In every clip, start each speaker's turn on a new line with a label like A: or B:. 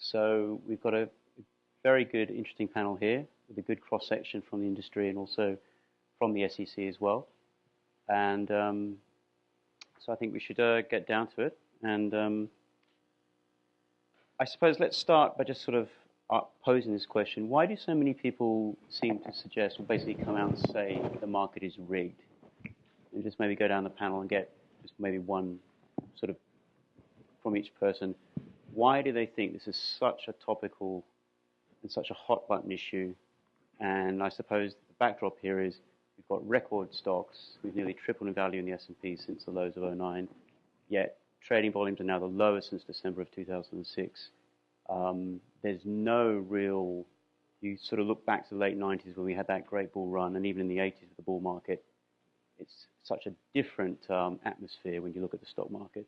A: So we've got a very good, interesting panel here with a good cross-section from the industry and also from the SEC as well. And so I think we should get down to it. And I suppose let's start by just sort of posing this question. Why do so many people seem to suggest, or basically come out and say, the market is rigged? And just maybe go down the panel and get just maybe one sort of from each person. Why do they think this is such a topical and such a hot button issue? And I suppose the backdrop here is we've got record stocks. We've nearly tripled in value in the S&P since the lows of '09. Yet trading volumes are now the lowest since December of 2006. There's no real, you sort of look back to the late 90s when we had that great bull run, and even in the 80s with the bull market, it's such a different atmosphere when you look at the stock market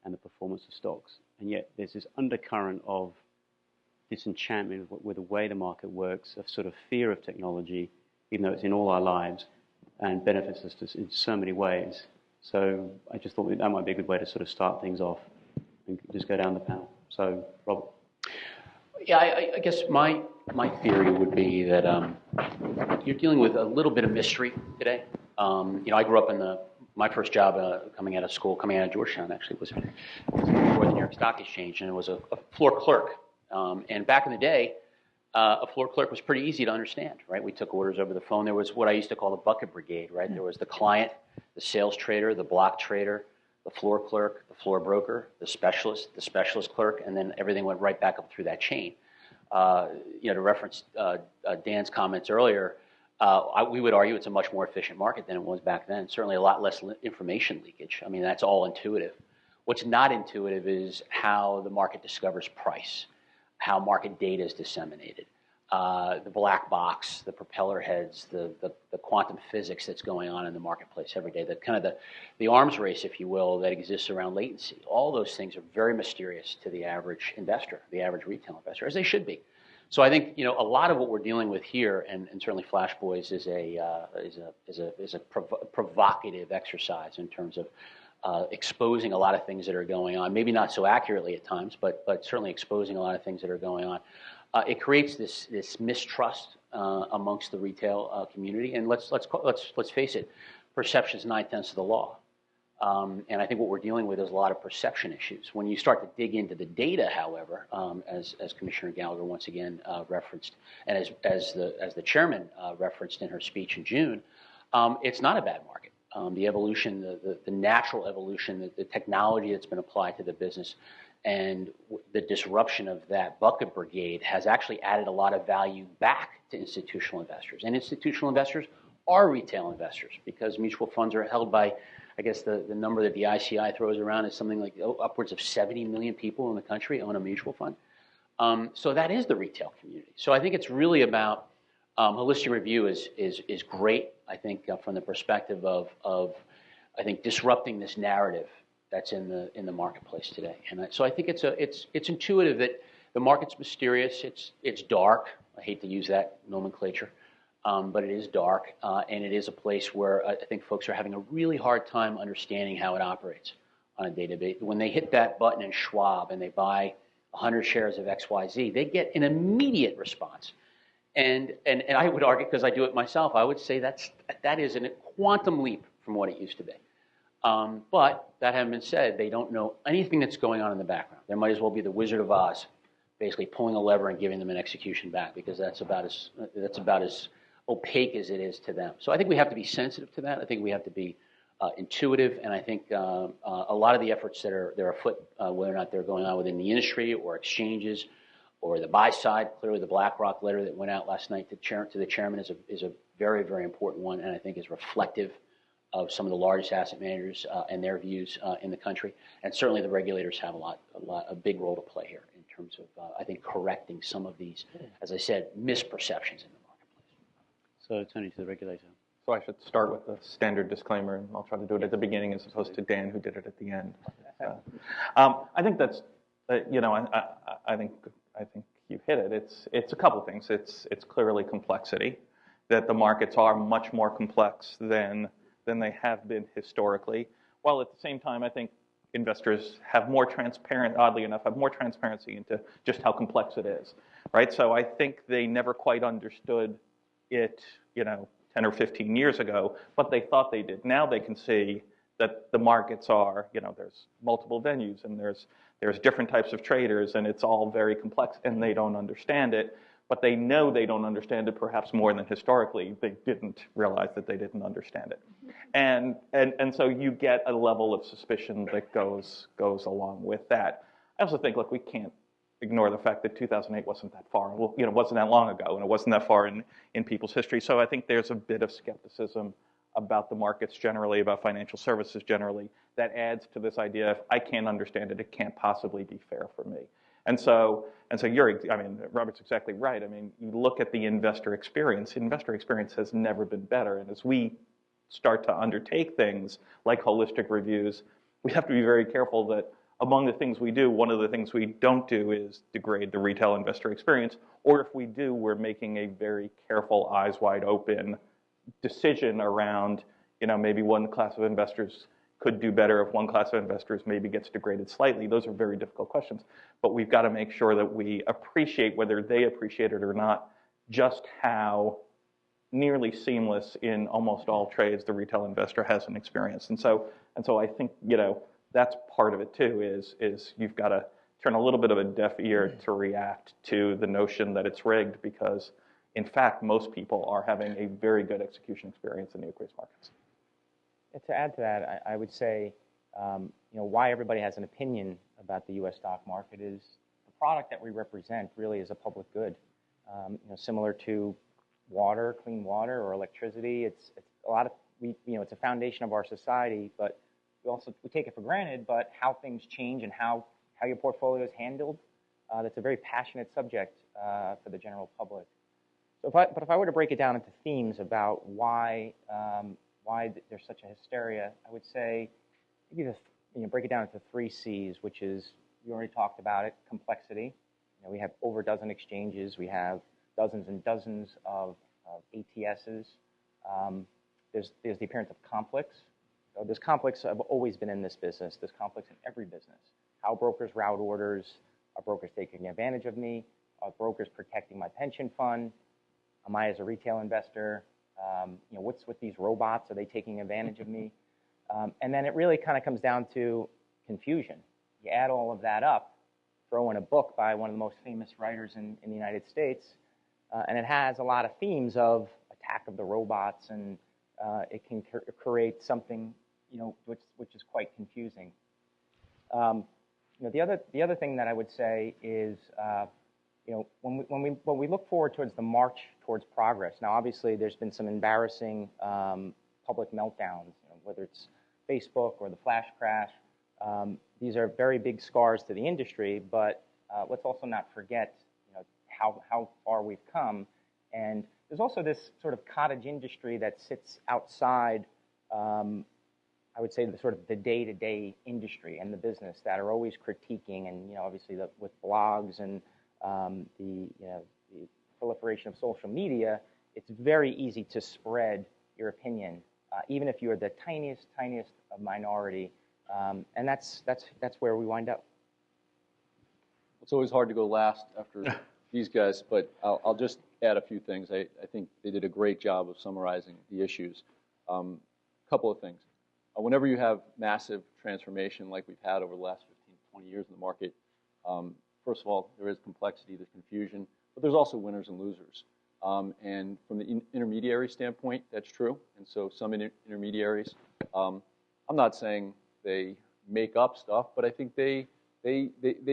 A: and the performance of stocks. And yet there's this undercurrent of disenchantment with the way the market works, of sort of fear of technology, even though it's in all our lives and benefits us in so many ways. So I just thought that might be a good way to sort of start things off and just go down the panel. So, Robert.
B: Yeah, I guess my theory would be that you're dealing with a little bit of mystery today. I grew up in my first job coming out of school, coming out of Georgetown actually, was before the New York Stock Exchange, and it was a floor clerk. And back in the day, a floor clerk was pretty easy to understand, right? We took orders over the phone. There was what I used to call the bucket brigade, right? There was the client, the sales trader, the block trader, the floor clerk, the floor broker, the specialist clerk, and then everything went right back up through that chain. To reference Dan's comments earlier, we would argue it's a much more efficient market than it was back then. Certainly a lot less information leakage. I mean, that's all intuitive. What's not intuitive is how the market discovers price, how market data is disseminated, the black box, the propeller heads, the quantum physics that's going on in the marketplace every day, the arms race, if you will, that exists around latency. All those things are very mysterious to the average investor, the average retail investor, as they should be. So I think a lot of what we're dealing with here, and certainly Flash Boys is a provocative exercise in terms of exposing a lot of things that are going on, maybe not so accurately at times, but certainly exposing a lot of things that are going on. It creates this mistrust amongst the retail community, and let's face it, perception is 9/10 of the law. And I think what we're dealing with is a lot of perception issues. When you start to dig into the data, however, as Commissioner Gallagher once again referenced, and as the chairman referenced in her speech in June, it's not a bad market. The evolution, the natural evolution, the technology that's been applied to the business, and the disruption of that bucket brigade has actually added a lot of value back to institutional investors. And institutional investors are retail investors because mutual funds are held by, I guess the number that the ICI throws around is something like upwards of 70 million people in the country own a mutual fund. So that is the retail community. So I think it's really about holistic review is great. I think from the perspective of I think disrupting this narrative that's in the marketplace today. And so I think it's intuitive that the market's mysterious. It's dark. I hate to use that nomenclature. But it is dark, and it is a place where I think folks are having a really hard time understanding how it operates on a day-to-day. When they hit that button in Schwab and they buy 100 shares of XYZ, they get an immediate response. And I would argue, because I do it myself, I would say that is a quantum leap from what it used to be. But that having been said, they don't know anything that's going on in the background. There might as well be the Wizard of Oz, basically pulling a lever and giving them an execution back, because that's about as opaque as it is to them. So I think we have to be sensitive to that. I think we have to be intuitive, and I think a lot of the efforts that are afoot, whether or not they're going on within the industry or exchanges or the buy side, clearly the BlackRock letter that went out last night to the chairman is a very, very important one, and I think is reflective of some of the largest asset managers and their views in the country. And certainly the regulators have a big role to play here in terms of, I think, correcting some of these, as I said, misperceptions in the marketplace.
A: So Tony, to the regulator.
C: So I should start with the standard disclaimer, and I'll try to do it at the beginning as opposed to Dan, who did it at the end. I think that's, I think you hit it. It's a couple things. It's clearly complexity, that the markets are much more complex than they have been historically. While at the same time, I think investors have more oddly enough, have more transparency into just how complex it is, right? So I think they never quite understood it, 10 or 15 years ago, but they thought they did. Now they can see that the markets are, there's multiple venues and there's different types of traders and it's all very complex and they don't understand it, but they know they don't understand it perhaps more than historically they didn't realize that they didn't understand it. And so you get a level of suspicion that goes along with that. I also think, look, we can't ignore the fact that 2008 wasn't that far, wasn't that long ago, and it wasn't that far in people's history. So I think there's a bit of skepticism about the markets generally, about financial services generally, that adds to this idea, if I can't understand it, it can't possibly be fair for me. And so Robert's exactly right. I mean, you look at the investor experience has never been better. And as we start to undertake things like holistic reviews, we have to be very careful that among the things we do, one of the things we don't do is degrade the retail investor experience, or if we do, we're making a very careful, eyes wide open decision around, maybe one class of investors could do better if one class of investors maybe gets degraded slightly. Those are very difficult questions, but we've got to make sure that we appreciate, whether they appreciate it or not, just how nearly seamless in almost all trades the retail investor has an experience. And so I think, that's part of it too, is you've got to turn a little bit of a deaf ear to react to the notion that it's rigged, because in fact, most people are having a very good execution experience in the equities markets.
D: To add to that, I would say, why everybody has an opinion about the U.S. stock market is the product that we represent really is a public good. Similar to water, clean water, or electricity, it's a lot of it's a foundation of our society, but we take it for granted. But how things change and how your portfolio is handled, that's a very passionate subject for the general public. So if I were to break it down into themes about why there's such a hysteria, I would say maybe break it down into 3 C's, which is, you already talked about it, complexity. We have over a dozen exchanges. We have dozens and dozens of ATSs. There's the appearance of conflicts. So there's conflicts have always been in this business. There's conflicts in every business. How brokers route orders. Are brokers taking advantage of me? Are brokers protecting my pension fund? Am I as a retail investor? What's with these robots? Are they taking advantage of me? And then it really kind of comes down to confusion. You add all of that up, throw in a book by one of the most famous writers in the United States, and it has a lot of themes of attack of the robots, and it can create something, which is quite confusing. The other thing that I would say is, when we look forward towards the march towards progress. Now, obviously, there's been some embarrassing public meltdowns, whether it's Facebook or the flash crash. These are very big scars to the industry, but let's also not forget, how far we've come. And there's also this sort of cottage industry that sits outside, I would say, the sort of the day-to-day industry and the business that are always critiquing, and obviously with blogs and the proliferation of social media, it's very easy to spread your opinion, even if you're the tiniest of minority, and that's where we wind up.
E: It's always hard to go last after these guys, but I'll just add a few things. I think they did a great job of summarizing the issues. Couple of things. Whenever you have massive transformation like we've had over the last 15, 20 years in the market, first of all, there is complexity, there's confusion, but there's also winners and losers. And from the intermediary standpoint, that's true. And so some intermediaries, I'm not saying they make up stuff, but I think they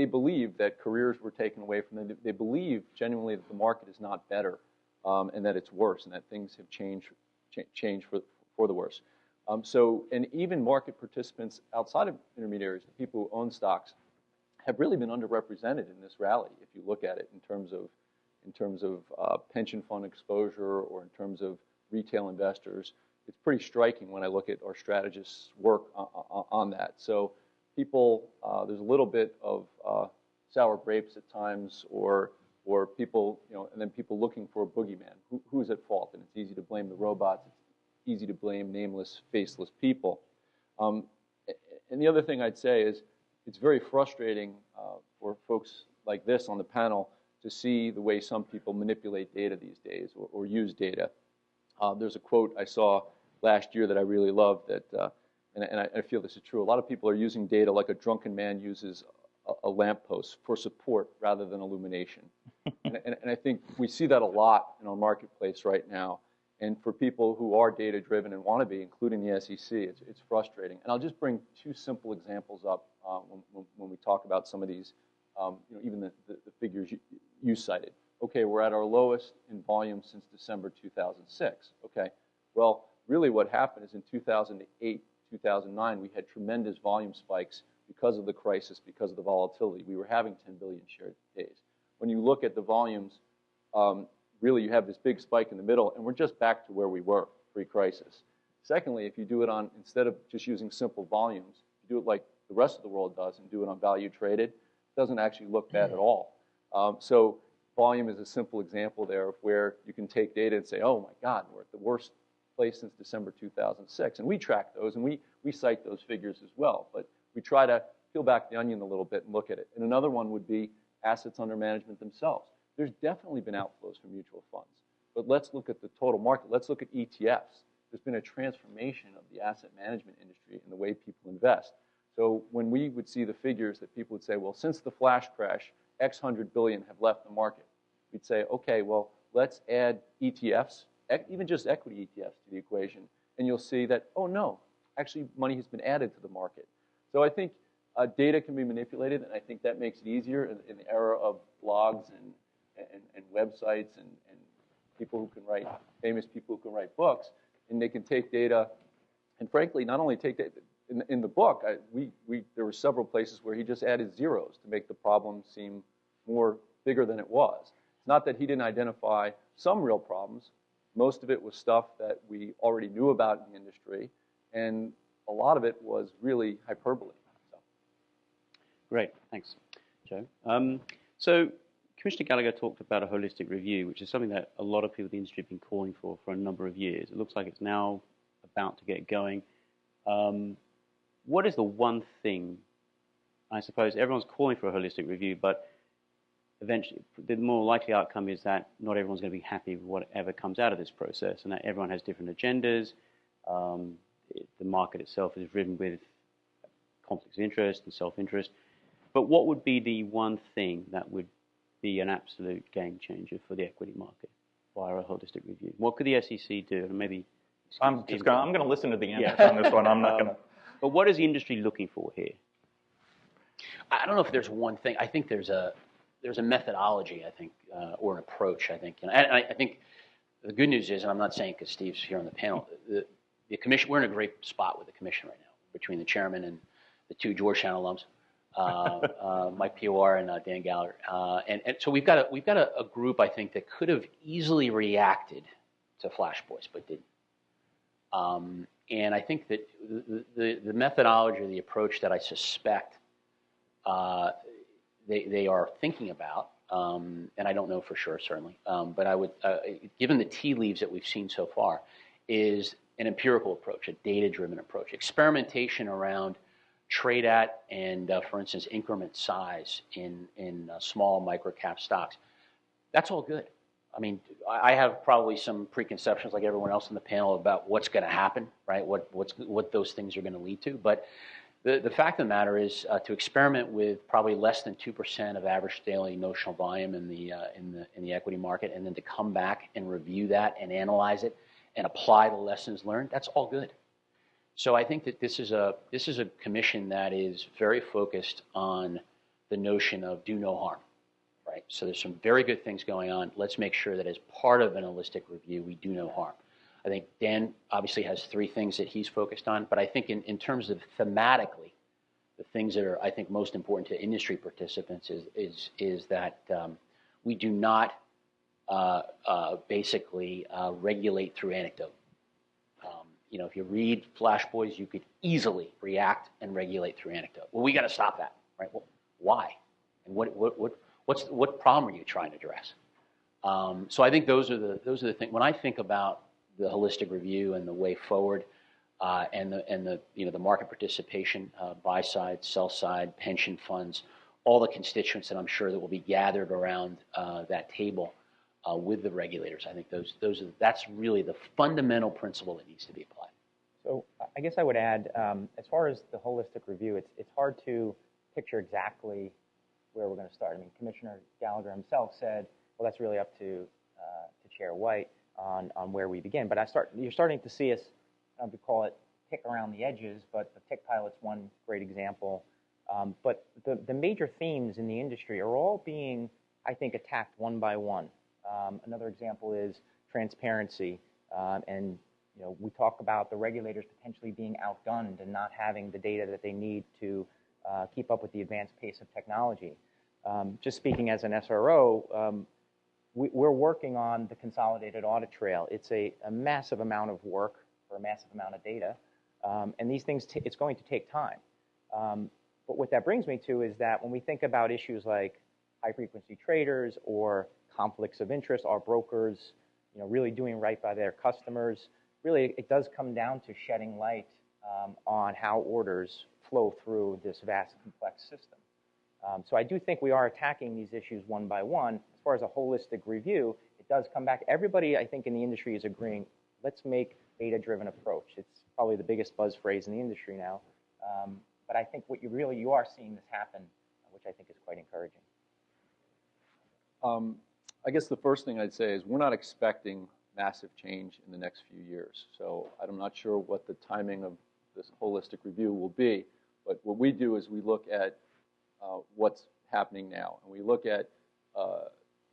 E: believe that careers were taken away from them. They believe genuinely that the market is not better, and that it's worse, and that things have changed for the worse. And even market participants outside of intermediaries, the people who own stocks, have really been underrepresented in this rally. If you look at it in terms of pension fund exposure or in terms of retail investors, it's pretty striking when I look at our strategists' work on that. So people, there's a little bit of sour grapes at times, or people, and then people looking for a boogeyman. Who's at fault? And it's easy to blame the robots. It's easy to blame nameless, faceless people. And the other thing I'd say is it's very frustrating for folks like this on the panel to see the way some people manipulate data these days or use data. There's a quote I saw last year that I really loved that, and I feel this is true. A lot of people are using data like a drunken man uses a lamppost for support rather than illumination. and I think we see that a lot in our marketplace right now. And for people who are data-driven and want to be, including the SEC, it's frustrating. And I'll just bring two simple examples up when we talk about some of these, even the figures you cited. Okay, we're at our lowest in volume since December 2006. Okay, well, really what happened is in 2008, 2009, we had tremendous volume spikes because of the crisis, because of the volatility. We were having 10 billion shared days. When you look at the volumes, really you have this big spike in the middle, and we're just back to where we were pre-crisis. Secondly, if you do it on, instead of just using simple volumes, you do it like the rest of the world does and do it on value traded, it doesn't actually look bad at all. So volume is a simple example there of where you can take data and say, oh my God, we're at the worst place since December 2006. And we track those, and we cite those figures as well. But we try to peel back the onion a little bit and look at it. And another one would be assets under management themselves. There's definitely been outflows from mutual funds. But let's look at the total market. Let's look at ETFs. There's been a transformation of the asset management industry in the way people invest. So when we would see the figures that people would say, well, since the flash crash, X hundred billion have left the market. We'd say, okay, well, let's add ETFs, even just equity ETFs to the equation, and you'll see that, oh no, actually money has been added to the market. So I think data can be manipulated, and I think that makes it easier in the era of blogs and websites and people who can write, famous people who can write books, and they can take data, and frankly, not only take data, in the book, there were several places where he just added zeros to make the problem seem more bigger than it was. It's not that he didn't identify some real problems. Most of it was stuff that we already knew about in the industry, and a lot of it was really hyperbole. So.
A: Great, thanks, Joe. So Commissioner Gallagher talked about a holistic review, which is something that a lot of people in the industry have been calling for a number of years. It looks like it's now about to get going. What is the one thing, I suppose everyone's calling for a holistic review, but eventually the more likely outcome is that not everyone's going to be happy with whatever comes out of this process, and that everyone has different agendas. The market itself is driven with conflicts of interest and self-interest. But what would be the one thing that would be an absolute game changer for the equity market via a holistic review? What could the SEC do? And maybe
C: I'm going to listen to the answers on this one. I'm not going to.
A: But what is the industry looking for here?
B: I don't know if there's one thing. I think there's a methodology, I think, or an approach, I think. And I think the good news is, and I'm not saying because Steve's here on the panel, the commission, we're in a great spot with the commission right now, between the chairman and the two Georgetown alums, Mike Pior and Dan Gallagher. And so we've got a group, I think, that could have easily reacted to Flash Boys, but didn't. And I think that the methodology or the approach that I suspect they are thinking about, and I don't know for sure, certainly, but I would, given the tea leaves that we've seen so far, is an empirical approach, a data-driven approach, experimentation around trade at and, for instance, increment size in small micro-cap stocks. That's all good. I mean, I have probably some preconceptions, like everyone else on the panel, about what's going to happen, right? What those things are going to lead to. But the fact of the matter is, to experiment with probably less than 2% of average daily notional volume in the equity market, and then to come back and review that and analyze it and apply the lessons learned, that's all good. So I think that this is a commission that is very focused on the notion of do no harm. Right? So there's some very good things going on. Let's make sure that as part of an holistic review, we do no harm. I think Dan obviously has three things that he's focused on, but I think in terms of thematically, the things that are, I think, most important to industry participants is that we do not basically regulate through anecdote. If you read Flash Boys, you could easily react and regulate through anecdote. Well, we got to stop that, right? Well, why? And what problem are you trying to address? So I think those are the things. When I think about the holistic review and the way forward, and the market participation, buy side, sell side, pension funds, all the constituents that I'm sure that will be gathered around that table with the regulators. I think that's really the fundamental principle that needs to be applied.
D: So I guess I would add, as far as the holistic review, it's hard to picture exactly where we're going to start. I mean, Commissioner Gallagher himself said, well, that's really up to Chair White on where we begin. But you're starting to see us, we call it pick around the edges, but the tick pilot's one great example. But the major themes in the industry are all being, I think, attacked one by one. Another example is transparency, and we talk about the regulators potentially being outgunned and not having the data that they need to keep up with the advanced pace of technology. Just speaking as an SRO, we're working on the consolidated audit trail. It's a massive amount of work for a massive amount of data, and these things, it's going to take time. But what that brings me to is that when we think about issues like high-frequency traders or conflicts of interest, our brokers, really doing right by their customers, really it does come down to shedding light on how orders flow through this vast, complex system. So I do think we are attacking these issues one by one. As far as a holistic review, it does come back. Everybody, I think, in the industry is agreeing, let's make data-driven approach. It's probably the biggest buzz phrase in the industry now. But I think what you are seeing this happen, which I think is quite encouraging.
E: I guess the first thing I'd say is we're not expecting massive change in the next few years. So I'm not sure what the timing of this holistic review will be. But what we do is we look at what's happening now. And we look at,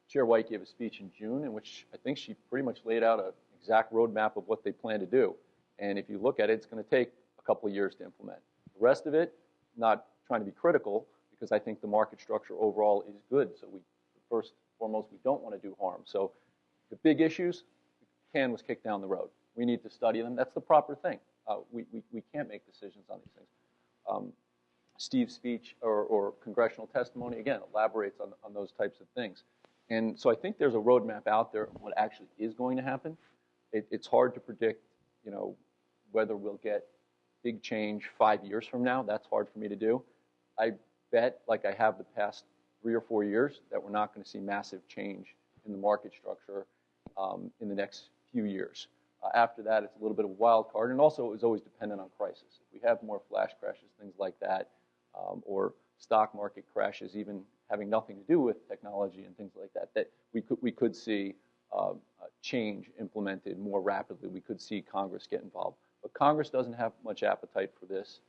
E: Chair White gave a speech in June in which I think she pretty much laid out an exact roadmap of what they plan to do. And if you look at it, it's going to take a couple of years to implement. The rest of it, not trying to be critical, because I think the market structure overall is good. So first and foremost, we don't want to do harm. So the big issues, the can was kicked down the road. We need to study them. That's the proper thing. We can't make decisions on these things. Steve's speech or congressional testimony, again, elaborates on those types of things. And so I think there's a roadmap out there of what actually is going to happen. It's hard to predict, whether we'll get big change 5 years from now. That's hard for me to do. I bet, like I have the past 3 or 4 years, that we're not going to see massive change in the market structure in the next few years. After that, it's a little bit of a wild card, and also it's always dependent on crisis. If we have more flash crashes, things like that, or stock market crashes, even having nothing to do with technology and things like that, that we could see change implemented more rapidly. We could see Congress get involved. But Congress doesn't have much appetite for this.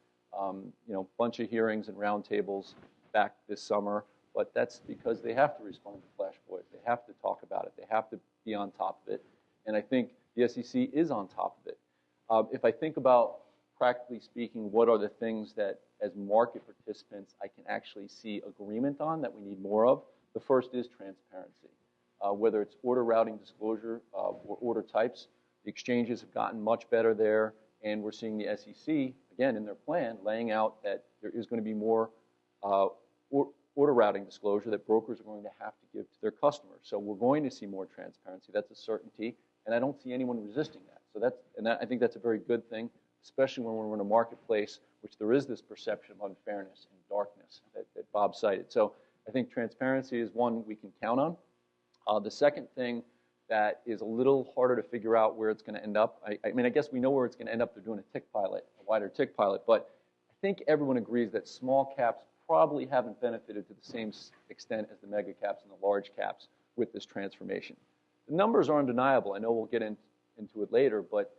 E: Bunch of hearings and roundtables back this summer, but that's because they have to respond to Flash Boys. They have to talk about it. They have to be on top of it. And I think the SEC is on top of it. If I think about, practically speaking, what are the things that, as market participants, I can actually see agreement on that we need more of, the first is transparency. Whether it's order routing disclosure or order types, the exchanges have gotten much better there, and we're seeing the SEC, again, in their plan, laying out that there is going to be more order routing disclosure that brokers are going to have to give to their customers. So we're going to see more transparency. That's a certainty, and I don't see anyone resisting that. So I think that's a very good thing, especially when we're in a marketplace which there is this perception of unfairness and darkness that Bob cited. So I think transparency is one we can count on. The second thing that is a little harder to figure out where it's going to end up, I guess we know where it's going to end up. They're doing a tick pilot, a wider tick pilot, but I think everyone agrees that small caps probably haven't benefited to the same extent as the mega caps and the large caps with this transformation. The numbers are undeniable. I know we'll get into it later, but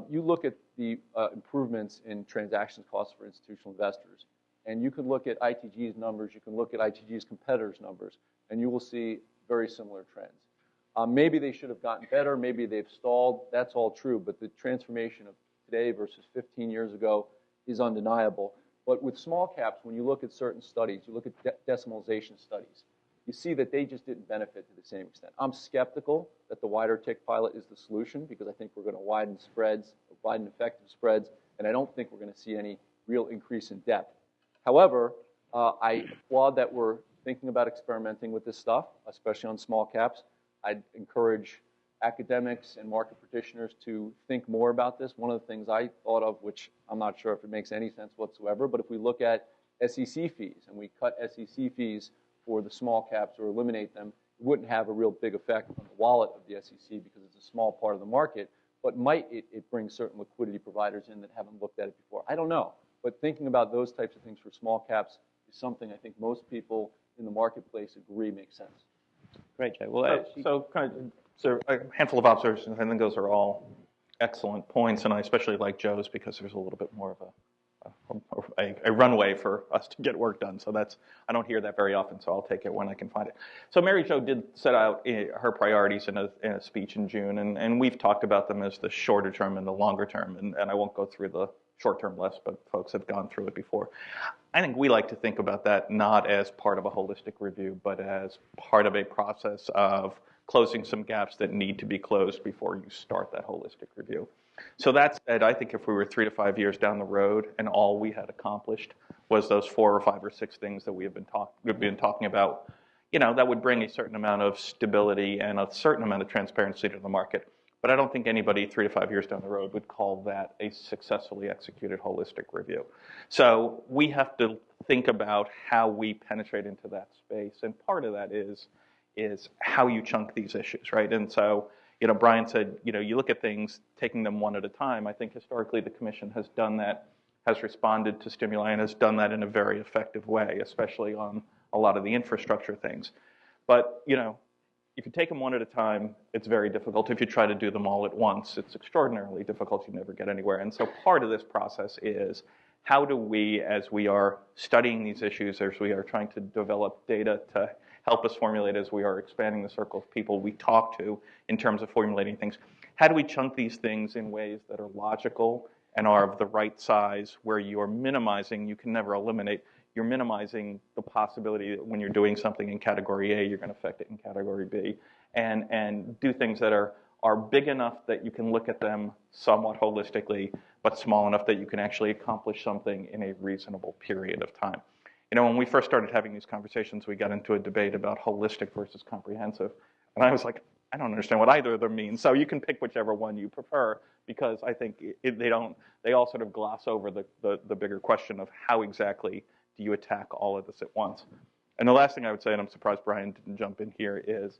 E: you look at the improvements in transaction costs for institutional investors, and you can look at ITG's numbers, you can look at ITG's competitors' numbers, and you will see very similar trends. Maybe they should have gotten better, maybe they've stalled, that's all true, but the transformation of today versus 15 years ago is undeniable. But with small caps, when you look at certain studies, you look at decimalization studies, you see that they just didn't benefit to the same extent. I'm skeptical that the wider tick pilot is the solution because I think we're going to widen spreads, widen effective spreads, and I don't think we're going to see any real increase in depth. However, I applaud that we're thinking about experimenting with this stuff, especially on small caps. I'd encourage academics and market practitioners to think more about this. One of the things I thought of, which I'm not sure if it makes any sense whatsoever, but if we look at SEC fees and we cut SEC fees for the small caps or eliminate them, it wouldn't have a real big effect on the wallet of the SEC because it's a small part of the market, but might it bring certain liquidity providers in that haven't looked at it before? I don't know. But thinking about those types of things for small caps is something I think most people in the marketplace agree makes sense.
A: Great, Joe. Well,
C: So a handful of observations. I think those are all excellent points, and I especially like Joe's because there's a little bit more of a runway for us to get work done. So I don't hear that very often, so I'll take it when I can find it. So Mary Jo did set out her priorities in a speech in June, and we've talked about them as the shorter term and the longer term, and I won't go through the short-term list, but folks have gone through it before. I think we like to think about that not as part of a holistic review, but as part of a process of closing some gaps that need to be closed before you start that holistic review. So that said, I think if we were 3 to 5 years down the road and all we had accomplished was those 4 or 5 or 6 things that we've been talking about, that would bring a certain amount of stability and a certain amount of transparency to the market. But I don't think anybody 3 to 5 years down the road would call that a successfully executed holistic review. So we have to think about how we penetrate into that space, and part of that is how you chunk these issues, right? And so, Bryan said, you look at things, taking them one at a time. I think historically the Commission has done that, has responded to stimuli, and has done that in a very effective way, especially on a lot of the infrastructure things. But, if you take them one at a time, it's very difficult. If you try to do them all at once, it's extraordinarily difficult. You never get anywhere. And so part of this process is how do we, as we are studying these issues, as we are trying to develop data to help us formulate, as we are expanding the circle of people we talk to in terms of formulating things, how do we chunk these things in ways that are logical and are of the right size, where you're minimizing, you can never eliminate, you're minimizing the possibility that when you're doing something in category A, you're going to affect it in category B, and do things that are big enough that you can look at them somewhat holistically, but small enough that you can actually accomplish something in a reasonable period of time. When we first started having these conversations, we got into a debate about holistic versus comprehensive, and I was like, I don't understand what either of them means. So you can pick whichever one you prefer, because I think they all sort of gloss over the bigger question of how exactly do you attack all of this at once. And the last thing I would say, and I'm surprised Bryan didn't jump in here, is,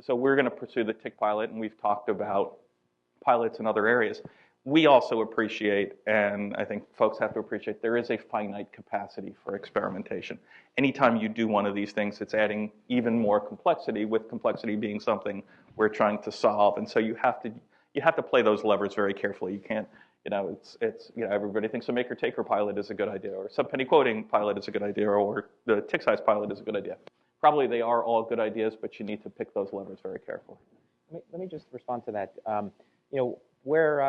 C: so we're going to pursue the tick pilot, and we've talked about pilots in other areas. We also appreciate, and I think folks have to appreciate, there is a finite capacity for experimentation. Anytime you do one of these things, it's adding even more complexity, with complexity being something we're trying to solve. And so you have to play those levers very carefully. You can't, everybody thinks a maker-taker pilot is a good idea, or sub-penny quoting pilot is a good idea, or the tick size pilot is a good idea. Probably they are all good ideas, but you need to pick those levers very carefully.
D: Let me just respond to that. Where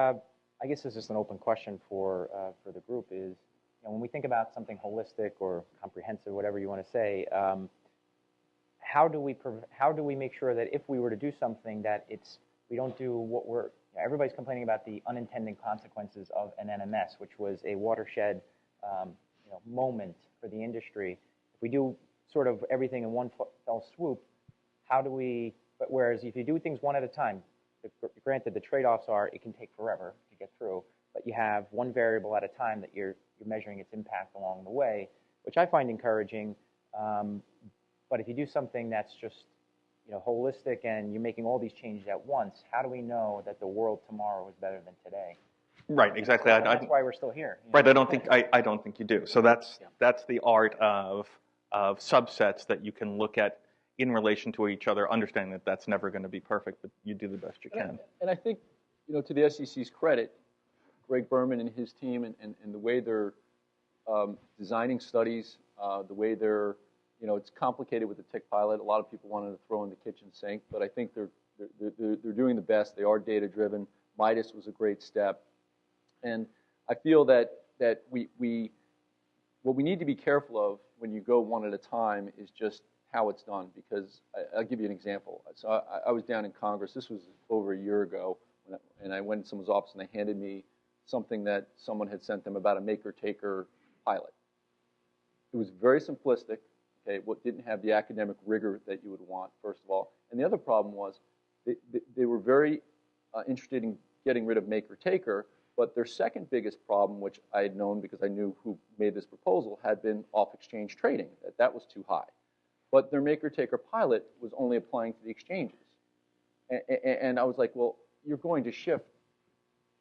D: I guess this is an open question for the group is, when we think about something holistic or comprehensive, whatever you want to say, how do we make sure that if we were to do something that we don't do what everybody's complaining about the unintended consequences of an NMS, which was a watershed moment for the industry. If we do sort of everything in one fell swoop, but whereas if you do things one at a time, granted the trade-offs are it can take forever to get through, but you have one variable at a time that you're measuring its impact along the way, which I find encouraging. But if you do something that's just holistic and you're making all these changes at once, how do we know that the world tomorrow is better than today?
C: Right, exactly.
D: That's why we're still here.
C: Right, I don't think you do. So that's the art of subsets that you can look at in relation to each other, understanding that that's never going to be perfect, but you do the best you can.
E: And I think, to the SEC's credit, Greg Berman and his team, and the way they're designing studies, the way they're, it's complicated with the tick pilot. A lot of people wanted to throw in the kitchen sink, but I think they're doing the best. They are data driven. Midas was a great step, and I feel that what we need to be careful of when you go one at a time is just how it's done, because I'll give you an example. So I was down in Congress. This was over a year ago, and I went in someone's office and they handed me something that someone had sent them about a maker-taker pilot. It was very simplistic. Okay, what didn't have the academic rigor that you would want, first of all. And the other problem was they were very interested in getting rid of maker-taker, but their second biggest problem, which I had known because I knew who made this proposal, had been off-exchange trading. That was too high. But their maker-taker pilot was only applying to the exchanges. And I was like, well, you're going to shift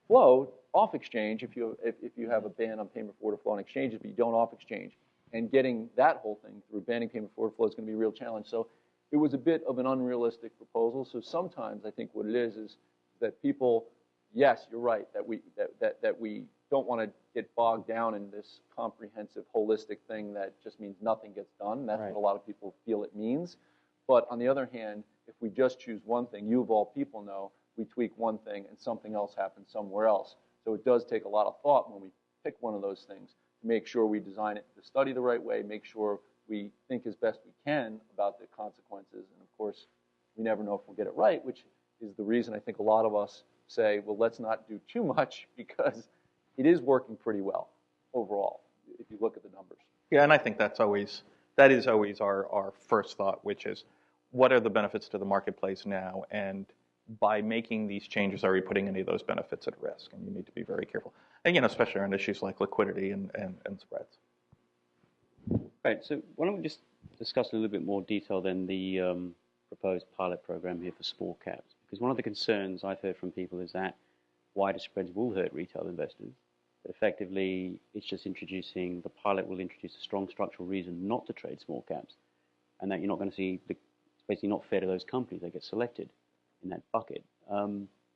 E: flow off exchange if you have a ban on payment for order flow on exchanges, but you don't off exchange. And getting that whole thing through banning payment for order flow is going to be a real challenge. So it was a bit of an unrealistic proposal. So sometimes I think what it is that people, yes, you're right, that we don't want to get bogged down in this comprehensive, holistic thing that just means nothing gets done. That's
D: Right.
E: what a lot of people feel it means. But on the other hand, if we just choose one thing, you of all people know, we tweak one thing and something else happens somewhere else. So it does take a lot of thought when we pick one of those things to make sure we design it to study the right way, make sure we think as best we can about the consequences. And of course, we never know if we'll get it right, which is the reason I think a lot of us say, well, let's not do too much because it is working pretty well overall, if you look at the numbers.
C: Yeah, and I think that is always our first thought, which is what are the benefits to the marketplace now, and by making these changes, are we putting any of those benefits at risk? And you need to be very careful, and especially on issues like liquidity and spreads.
A: Right. So why don't we just discuss in a little bit more detail then the proposed pilot program here for small caps? Because one of the concerns I've heard from people is that wider spreads will hurt retail investors. That effectively, it's just introducing, the pilot will introduce a strong structural reason not to trade small caps, and that you're not going to see, it's basically not fair to those companies that get selected in that bucket.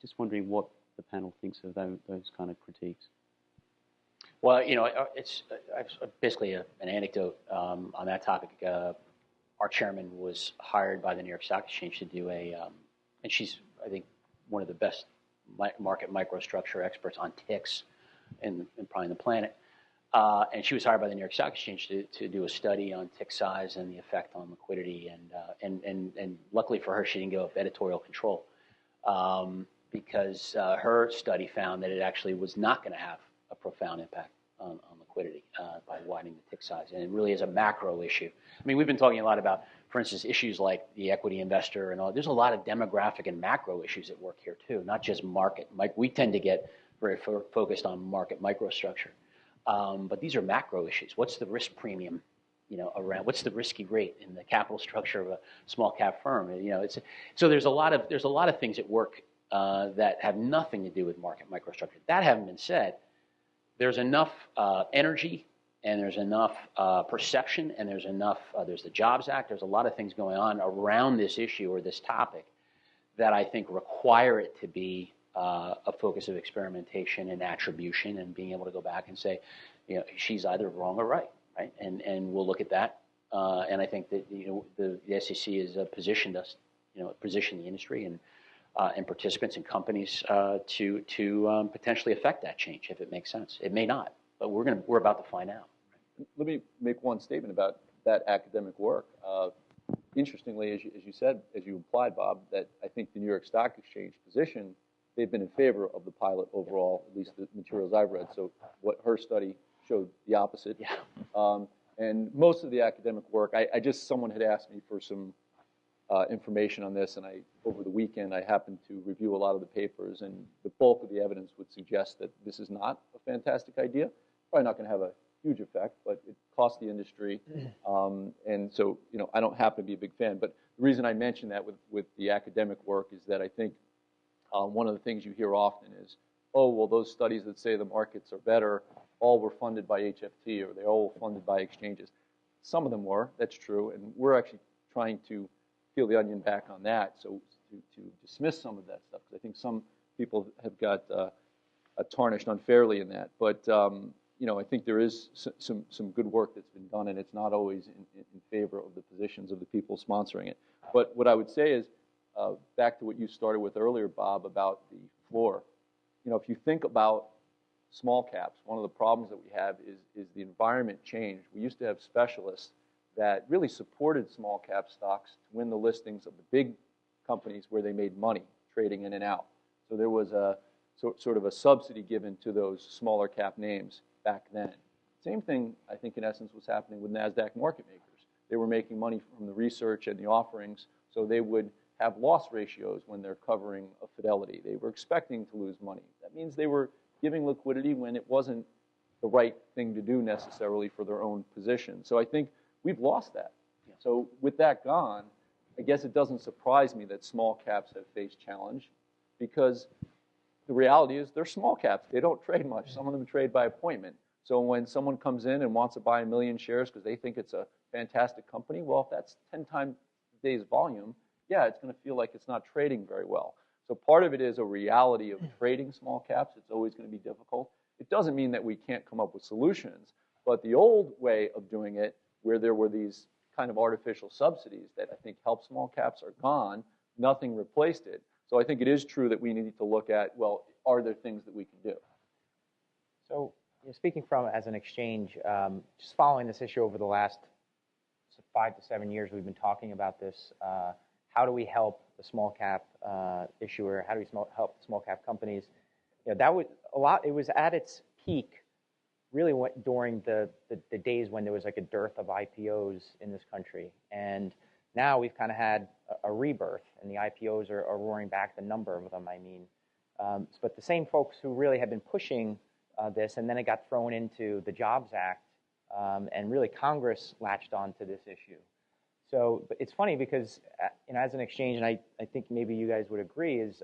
A: Just wondering what the panel thinks of those kind of critiques.
B: Well, it's basically an anecdote on that topic. Our chairman was hired by the New York Stock Exchange to do and she's, I think, one of the best market microstructure experts on ticks and probably on the planet. And she was hired by the New York Stock Exchange to do a study on tick size and the effect on liquidity. And luckily for her, she didn't give up editorial control because her study found that it actually was not going to have a profound impact on liquidity by widening the tick size. And it really is a macro issue. I mean, we've been talking a lot about, for instance, issues like the equity investor and all. There's a lot of demographic and macro issues at work here too, not just market. We tend to get very focused on market microstructure. But these are macro issues. What's the risk premium, around? What's the risky rate in the capital structure of a small cap firm? So there's a lot of things at work that have nothing to do with market microstructure. That having been said, there's enough energy and there's enough perception and there's the Jobs Act. There's a lot of things going on around this issue or this topic that I think require it to be a focus of experimentation and attribution and being able to go back and say, she's either wrong or right? And we'll look at that. And I think that the SEC has positioned us, positioned the industry and participants and companies to potentially affect that change if it makes sense. It may not, but we're about to find out.
E: Let me make one statement about that academic work. Interestingly, as you said, as you implied, Bob, that I think the New York Stock Exchange position, they've been in favor of the pilot overall, at least the materials I've read. So what her study showed the opposite.
B: Yeah.
E: And most of the academic work, someone had asked me for some information on this, and over the weekend I happened to review a lot of the papers, and the bulk of the evidence would suggest that this is not a fantastic idea. Probably not going to have a huge effect, but it costs the industry. And so, I don't happen to be a big fan. But the reason I mention that with the academic work is that I think one of the things you hear often is, oh, well, those studies that say the markets are better all were funded by HFT or they're all funded by exchanges. Some of them were, that's true, and we're actually trying to peel the onion back on that, so to dismiss some of that stuff, because I think some people have got tarnished unfairly in that. But I think there is some good work that's been done, and it's not always in favor of the positions of the people sponsoring it. But what I would say is, back to what you started with earlier, Bob, about the floor. If you think about small caps, one of the problems that we have is the environment changed. We used to have specialists that really supported small cap stocks to win the listings of the big companies where they made money trading in and out. So there was a sort of a subsidy given to those smaller cap names back then. Same thing, I think, in essence, was happening with NASDAQ market makers. They were making money from the research and the offerings, so they would have loss ratios when they're covering a Fidelity. They were expecting to lose money. That means they were giving liquidity when it wasn't the right thing to do necessarily for their own position. So I think we've lost that. So with that gone, I guess it doesn't surprise me that small caps have faced challenge, because the reality is they're small caps. They don't trade much. Some of them trade by appointment. So when someone comes in and wants to buy 1 million shares because they think it's a fantastic company, well, if that's 10 times a day's volume, yeah, it's going to feel like it's not trading very well. So part of it is a reality of trading small caps. It's always going to be difficult. It doesn't mean that we can't come up with solutions, but the old way of doing it, where there were these kind of artificial subsidies that I think help small caps, are gone. Nothing replaced it. So I think it is true that we need to look at, well, are there things that we can do?
D: So, speaking from as an exchange, just following this issue over the last 5 to 7 years, we've been talking about this. How do we help the small cap issuer? How do we help the small cap companies? That was a lot. It was at its peak, really during the days when there was like a dearth of IPOs in this country, and now we've kind of had a rebirth, and the IPOs are roaring back. The number of them, I mean, but the same folks who really have been pushing this, and then it got thrown into the Jobs Act, and really Congress latched on to this issue. So but it's funny because as an exchange, and I think maybe you guys would agree, is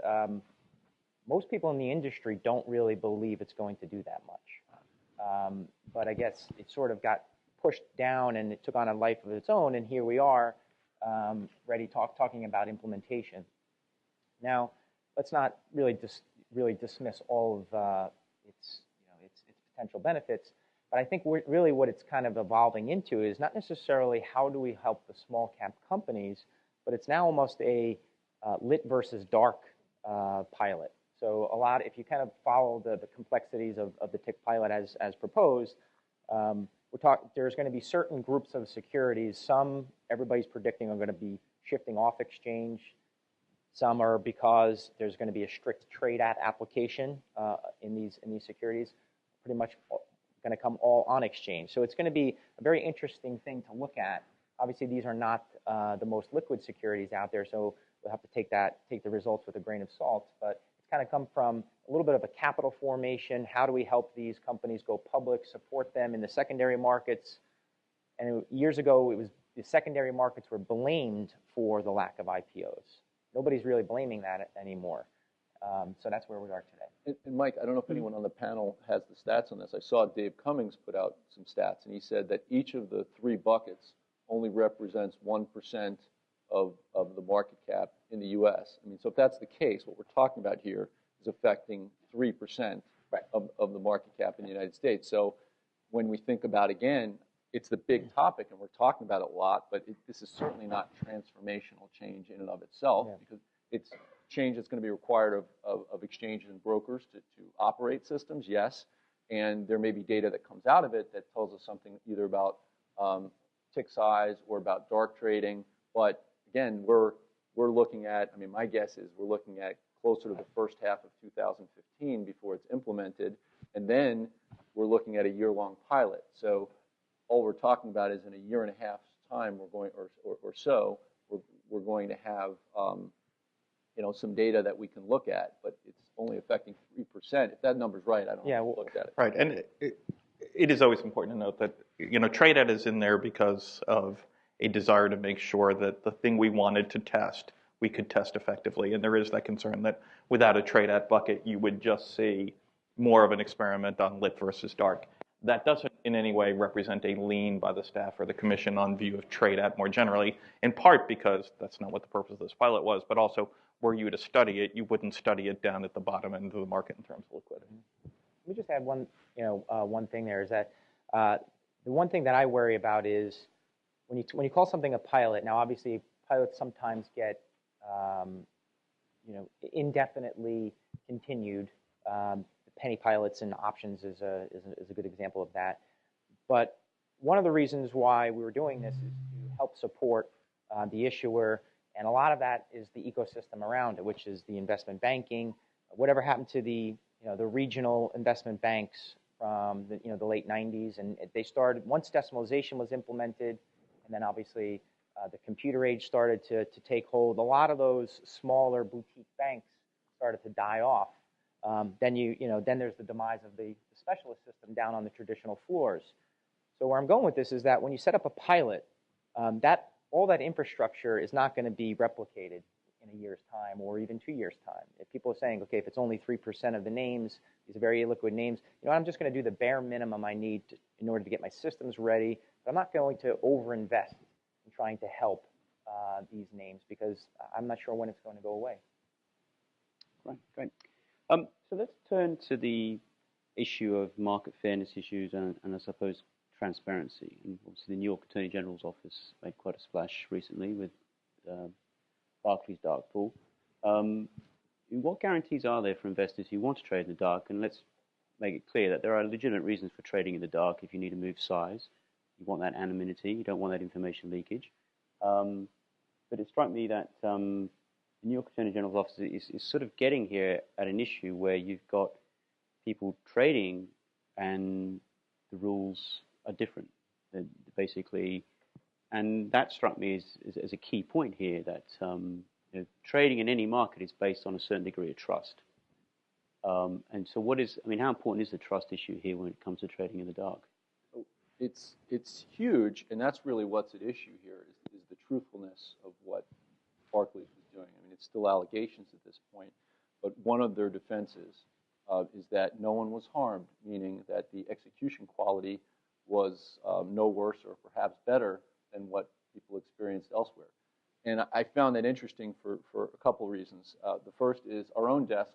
D: most people in the industry don't really believe it's going to do that much. But I guess it sort of got pushed down and it took on a life of its own, and here we are, talking about implementation. Now, let's not really dismiss all of its potential benefits, but I think really what it's kind of evolving into is not necessarily how do we help the small cap companies, but it's now almost a lit versus dark pilot. So if you kind of follow the complexities of the tick pilot as proposed, there's going to be certain groups of securities. Some everybody's predicting are going to be shifting off exchange. Some are because there's going to be a strict trade at application in these securities, pretty much going to come all on exchange. So it's going to be a very interesting thing to look at. Obviously, these are not the most liquid securities out there, so we'll have to take the results with a grain of salt. But it's kind of come from a little bit of a capital formation. How do we help these companies go public, support them in the secondary markets? And years ago, the secondary markets were blamed for the lack of IPOs. Nobody's really blaming that anymore. So that's where we are today.
E: And Mike, I don't know if anyone on the panel has the stats on this. I saw Dave Cummings put out some stats, and he said that each of the 3 buckets only represents 1% of the market cap in the U.S. I mean, so if that's the case, what we're talking about here is affecting 3% of the market cap in the United States. So when we think about, again, it's the big topic, and we're talking about it a lot, but this is certainly not transformational change in and of itself, because it's change that's going to be required of exchanges and brokers to operate systems, yes, and there may be data that comes out of it that tells us something either about tick size or about dark trading, but again, we're looking at, I mean, my guess is we're looking at closer to the first half of 2015 before it's implemented, and then we're looking at a year-long pilot. So all we're talking about is in a year and a half's time, we're going, or so, we're going to have some data that we can look at, but it's only affecting 3%. If that number's right, I don't know if we looked at it.
C: Right, and it is always important to note that trade at is in there because of a desire to make sure that the thing we wanted to test, we could test effectively. And there is that concern that without a trade at bucket, you would just see more of an experiment on lit versus dark. That doesn't in any way represent a lean by the staff or the commission on view of trade at more generally, in part because that's not what the purpose of this pilot was, but also were you to study it, you wouldn't study it down at the bottom end of the market in terms of liquidity.
D: Let me just add one thing there is that the one thing that I worry about is when you call something a pilot. Now, obviously, pilots sometimes get indefinitely continued. Penny pilots and options is a good example of that. But one of the reasons why we were doing this is to help support the issuer, and a lot of that is the ecosystem around it, which is the investment banking. Whatever happened to the regional investment banks from the late 90s, and they started once decimalization was implemented, and then obviously The computer age started to take hold. A lot of those smaller boutique banks started to die off. Then there's the demise of the specialist system down on the traditional floors. So where I'm going with this is that when you set up a pilot, all that infrastructure is not going to be replicated in a year's time or even 2 years' time. If people are saying, okay, if it's only 3% of the names, these are very illiquid names, I'm just going to do the bare minimum I need in order to get my systems ready. But I'm not going to overinvest in trying to help these names because I'm not sure when it's going to go away.
A: Right, great. So let's turn to the issue of market fairness issues and I suppose transparency. And obviously, the New York Attorney General's office made quite a splash recently with Barclays dark pool. What guarantees are there for investors who want to trade in the dark? And let's make it clear that there are legitimate reasons for trading in the dark if you need to move size. You want that anonymity. You don't want that information leakage. But it struck me that the New York Attorney General's office is sort of getting here at an issue where you've got people trading and the rules are different, basically. And that struck me as a key point here, that trading in any market is based on a certain degree of trust. And so how important is the trust issue here when it comes to trading in the dark?
E: It's huge, and that's really what's at issue here is the truthfulness of what Barclays was doing. I mean, it's still allegations at this point, but one of their defenses is that no one was harmed, meaning that the execution quality was no worse or perhaps better than what people experienced elsewhere. And I found that interesting for a couple of reasons. The first is our own desk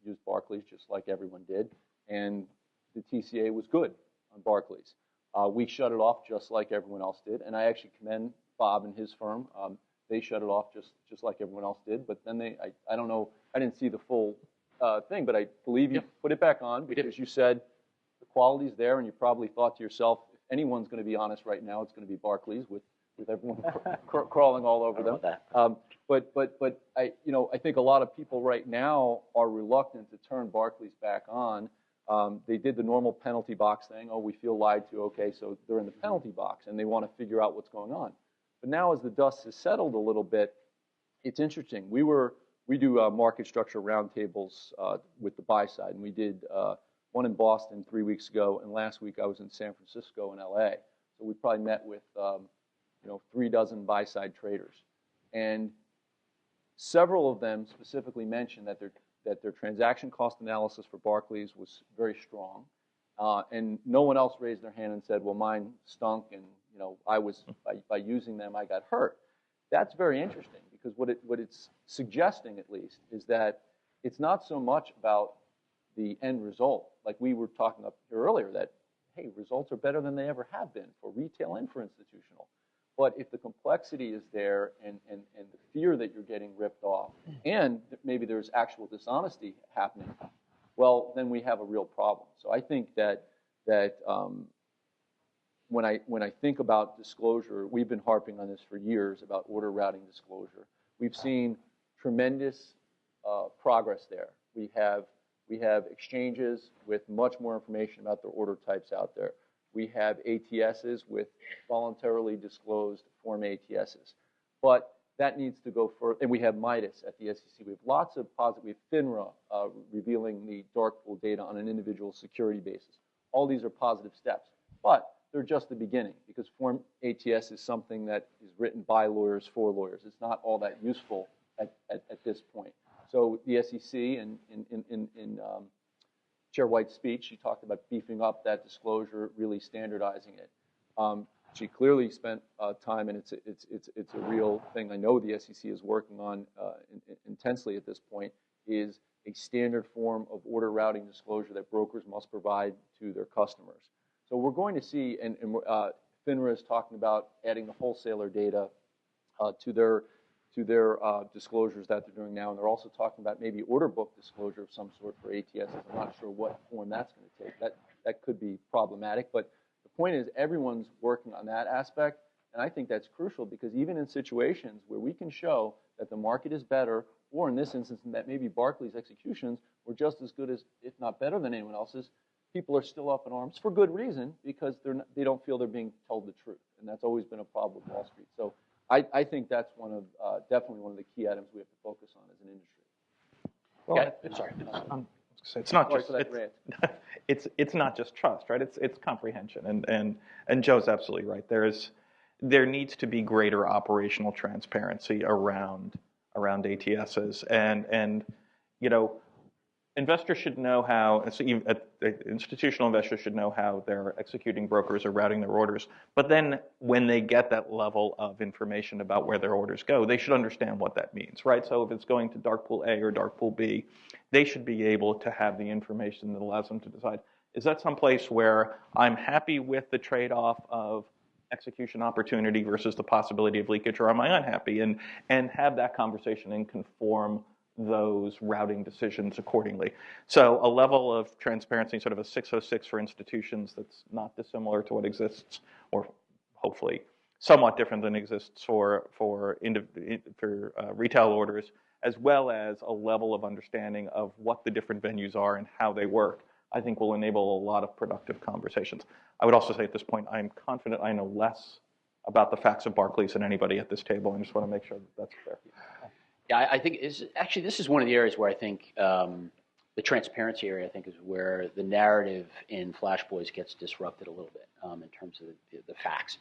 E: used Barclays just like everyone did, and the TCA was good on Barclays. We shut it off just like everyone else did, and I actually commend Bob and his firm. They shut it off just like everyone else did, but then I don't know, I didn't see the full thing, but I believe you put it back on because you said the quality's there, and you probably thought to yourself, if anyone's going to be honest right now, it's going to be Barclays with everyone crawling all over them. But I think a lot of people right now are reluctant to turn Barclays back on. They did the normal penalty box thing. Oh, we feel lied to. Okay, so they're in the penalty box, and they want to figure out what's going on. But now, as the dust has settled a little bit, it's interesting. We do market structure roundtables with the buy side, and we did one in Boston 3 weeks ago, and last week I was in San Francisco and LA. So we probably met with 3 dozen buy side traders, and several of them specifically mentioned that their transaction cost analysis for Barclays was very strong, and no one else raised their hand and said, well, mine stunk, and I was by using them I got hurt. That's very interesting because what it's suggesting, at least, is that it's not so much about the end result, like we were talking up here earlier, that hey, results are better than they ever have been for retail and for institutional. But if the complexity is there and the fear that you're getting ripped off, and maybe there's actual dishonesty happening, well, then we have a real problem. So I think that when I think about disclosure, we've been harping on this for years about order routing disclosure. We've seen tremendous progress there. We have exchanges with much more information about their order types out there. We have ATSs with voluntarily disclosed Form ATSs. But that needs to go further. And we have MIDAS at the SEC. We have lots of positive. We have FINRA revealing the dark pool data on an individual security basis. All these are positive steps. But they're just the beginning because Form ATS is something that is written by lawyers for lawyers. It's not all that useful at this point. So the SEC, in Chair White's speech, she talked about beefing up that disclosure, really standardizing it. She clearly spent time, and it's a real thing I know the SEC is working on intensely at this point, is a standard form of order routing disclosure that brokers must provide to their customers. So we're going to see, and FINRA is talking about adding the wholesaler data to their disclosures that they're doing now, and they're also talking about maybe order book disclosure of some sort for ATSs. I'm not sure what form that's going to take. That could be problematic, but the point is everyone's working on that aspect, and I think that's crucial because even in situations where we can show that the market is better, or in this instance that maybe Barclays executions were just as good as, if not better than anyone else's, people are still up in arms for good reason because they don't feel they're being told the truth, and that's always been a problem with Wall Street. So I think that's definitely one of the key items we have to focus on as an industry.
C: Well,
B: Yeah, sorry.
C: it's not
E: Sorry
C: just
E: for that rant.
C: it's not just trust, right? It's comprehension, and Joe's absolutely right. There needs to be greater operational transparency around ATSs, and investors should know how. So institutional investors should know how their executing brokers are routing their orders. But then, when they get that level of information about where their orders go, they should understand what that means, right? So if it's going to dark pool A or dark pool B, they should be able to have the information that allows them to decide: is that someplace where I'm happy with the trade-off of execution opportunity versus the possibility of leakage, or am I unhappy? And have that conversation and conform those routing decisions accordingly. So a level of transparency, sort of a 606 for institutions, that's not dissimilar to what exists, or hopefully somewhat different than exists for retail orders, as well as a level of understanding of what the different venues are and how they work, I think will enable a lot of productive conversations. I would also say at this point, I'm confident I know less about the facts of Barclays than anybody at this table, and just want to make sure that that's clear.
B: Yeah, I think this is one of the areas where I think the transparency area, I think, is where the narrative in Flash Boys gets disrupted a little bit in terms of the facts.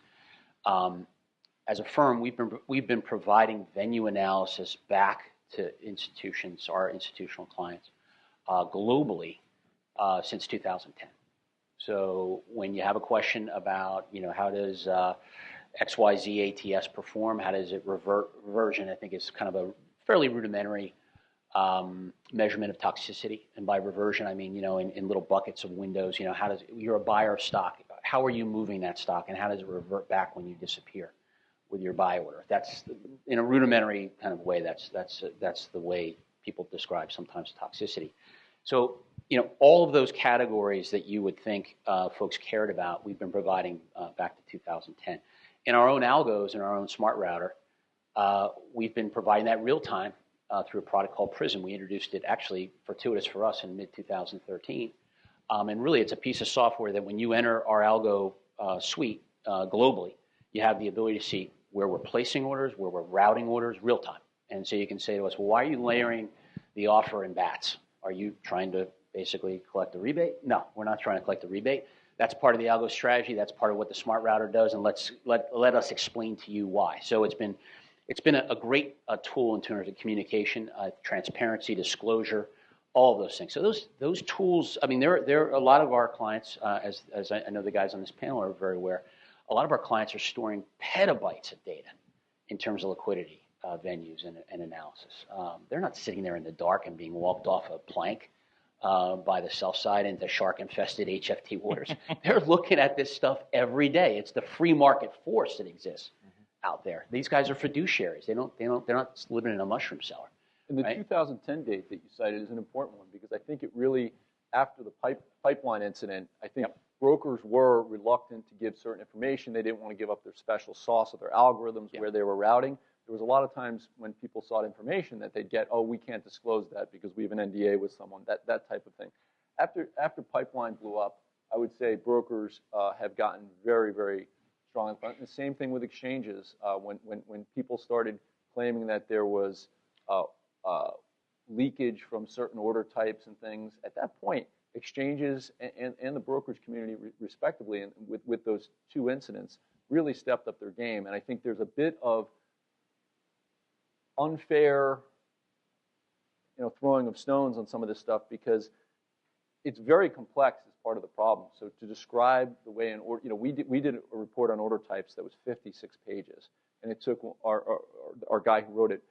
B: As a firm, we've been providing venue analysis back to institutions, our institutional clients, globally since 2010. So when you have a question about, how does XYZ ATS perform, how does it reversion, I think is kind of a fairly rudimentary measurement of toxicity. And by reversion, I mean, in little buckets of windows, how does you're a buyer of stock, how are you moving that stock, and how does it revert back when you disappear with your buy order? That's in a rudimentary kind of way. That's the way people describe sometimes toxicity. So, all of those categories that you would think folks cared about, we've been providing back to 2010. In our own algos, in our own smart router, we've been providing that real time through a product called Prism. We introduced it, actually, fortuitous for us, in mid-2013. And really, it's a piece of software that when you enter our algo suite globally, you have the ability to see where we're placing orders, where we're routing orders, real time. And so you can say to us, well, why are you layering the offer in bats? Are you trying to basically collect a rebate? No, we're not trying to collect a rebate. That's part of the algo strategy. That's part of what the smart router does, and let us explain to you why. So it's been a great tool in terms of communication, transparency, disclosure, all of those things. So those tools, I mean, there are a lot of our clients, as I know the guys on this panel are very aware, a lot of our clients are storing petabytes of data in terms of liquidity, venues, and analysis. They're not sitting there in the dark and being walked off a plank by the sell side into shark-infested HFT waters. They're looking at this stuff every day. It's the free market force that exists out there. These guys are fiduciaries. They're not living in a mushroom cellar.
E: And the
B: right?
E: 2010 date that you cited is an important one, because I think it really, after the pipeline incident, I think brokers were reluctant to give certain information. They didn't want to give up their special sauce of their algorithms where they were routing. There was a lot of times when people sought information that they'd get, oh, we can't disclose that because we have an NDA with someone, that type of thing. After pipeline blew up, I would say brokers have gotten very, very strong in front. And the same thing with exchanges. When people started claiming that there was leakage from certain order types and things, at that point, exchanges and the brokerage community, respectively, and with those two incidents, really stepped up their game. And I think there's a bit of unfair, throwing of stones on some of this stuff, because it's very complex as part of the problem. So to describe the way an order, we did a report on order types that was 56 pages, and it took our guy who wrote it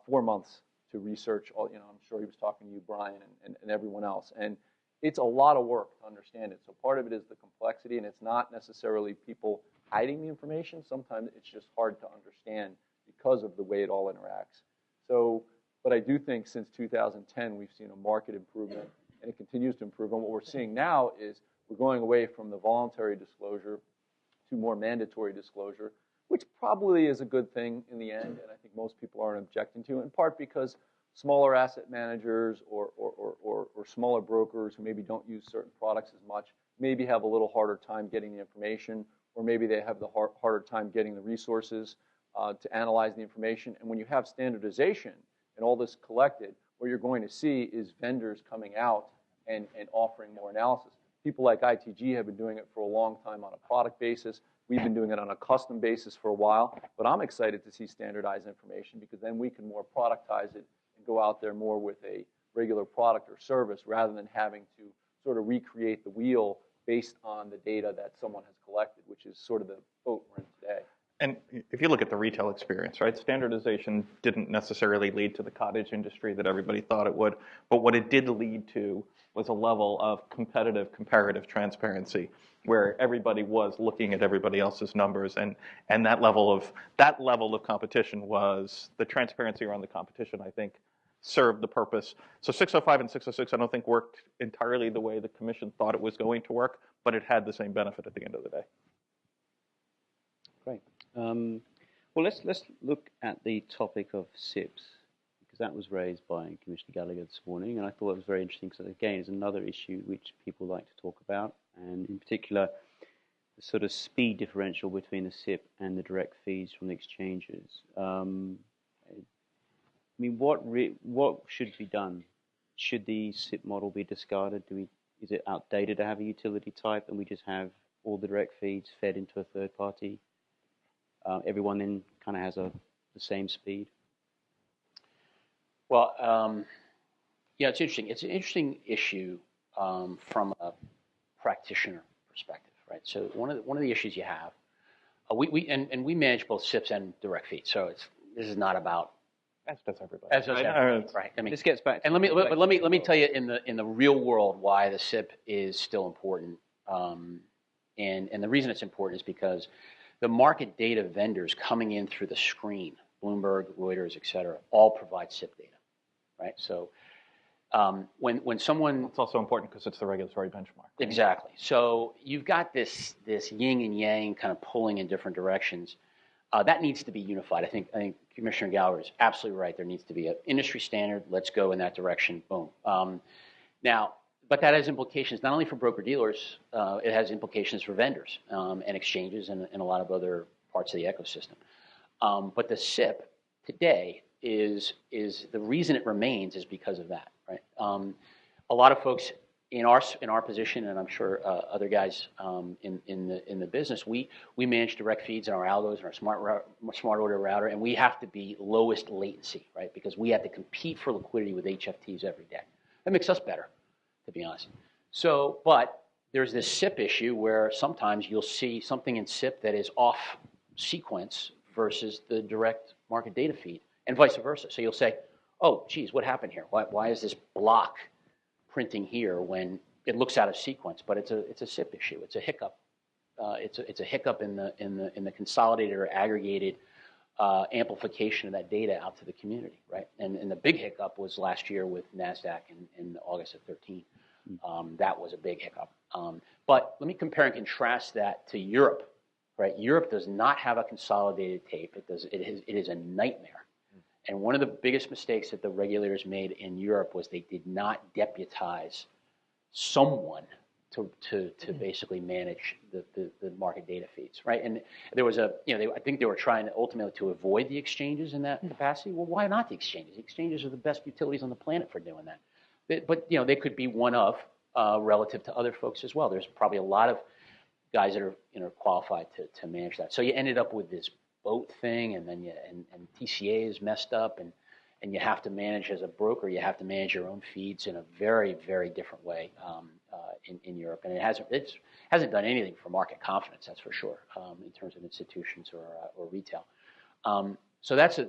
E: 4 months to research all. I'm sure he was talking to you, Bryan, and everyone else, and it's a lot of work to understand it. So part of it is the complexity, and it's not necessarily people hiding the information. Sometimes it's just hard to understand because of the way it all interacts. So, but I do think since 2010, we've seen a market improvement, and it continues to improve. And what we're seeing now is we're going away from the voluntary disclosure to more mandatory disclosure, which probably is a good thing in the end, and I think most people aren't objecting to it, in part because smaller asset managers or smaller brokers who maybe don't use certain products as much maybe have a little harder time getting the information, or maybe they have the harder time getting the resources. to analyze the information. And when you have standardization and all this collected, what you're going to see is vendors coming out and offering more analysis. People like ITG have been doing it for a long time on a product basis. We've been doing it on a custom basis for a while. But I'm excited to see standardized information because then we can more productize it and go out there more with a regular product or service rather than having to sort of recreate the wheel based on the data that someone has collected, which is sort of the boat we're in today.
C: And if you look at the retail experience, right, standardization didn't necessarily lead to the cottage industry that everybody thought it would, but what it did lead to was a level of competitive, comparative transparency where everybody was looking at everybody else's numbers, and that level of competition was the transparency around the competition, I think, served the purpose. So 605 and 606 I don't think worked entirely the way the commission thought it was going to work, but it had the same benefit at the end of the day.
A: Great. Well, let's look at the topic of SIPs, because that was raised by Commissioner Gallagher this morning, and I thought it was very interesting because, again, it's another issue which people like to talk about, and in particular, the sort of speed differential between the SIP and the direct feeds from the exchanges. I mean, what should be done? Should the SIP model be discarded? Is it outdated to have a utility type and we just have all the direct feeds fed into a third party? Everyone then kind of has the same speed.
B: Well, yeah, it's interesting. It's an interesting issue from a practitioner perspective, right? So one of the issues you have, we manage both SIPs and direct feeds. So this is not about.
C: As does everybody.
B: As does everybody, right? I mean,
A: this gets back.
B: And let me tell you in the real world why the SIP is still important. And the reason it's important is because the market data vendors coming in through the screen, Bloomberg, Reuters, et cetera, all provide SIP data, right? So when someone...
C: It's also important because it's the regulatory benchmark.
B: Exactly. So you've got this yin and yang kind of pulling in different directions. That needs to be unified. I think Commissioner Gallagher is absolutely right. There needs to be an industry standard. Let's go in that direction. Boom. Now, but that has implications not only for broker-dealers, it has implications for vendors and exchanges and a lot of other parts of the ecosystem. But the SIP today is the reason it remains is because of that, right? A lot of folks in our position, and I'm sure other guys in the business, we manage direct feeds in our algos and our smart order router, and we have to be lowest latency, right? Because we have to compete for liquidity with HFTs every day. That makes us better, to be honest. So, but there's this SIP issue where sometimes you'll see something in SIP that is off sequence versus the direct market data feed, and vice versa. So you'll say, oh, geez, what happened here? Why is this block printing here when it looks out of sequence? But it's a SIP issue. It's a hiccup. It's a hiccup in the consolidated or aggregated amplification of that data out to the community, right? And the big hiccup was last year with NASDAQ in August of 13. That was a big hiccup. But let me compare and contrast that to Europe, right? Europe does not have a consolidated tape. It is a nightmare. And one of the biggest mistakes that the regulators made in Europe was they did not deputize someone to basically manage the market data feeds, right? And there was I think they were trying to ultimately to avoid the exchanges in that capacity. Well, why not the exchanges? The exchanges are the best utilities on the planet for doing that. But they could be one of relative to other folks as well. There's probably a lot of guys that are qualified to manage that. So you ended up with this boat thing, and then and TCA is messed up, and you have to manage as a broker. You have to manage your own feeds in a very, very different way in Europe, and it hasn't done anything for market confidence. That's for sure in terms of institutions or retail. So that's a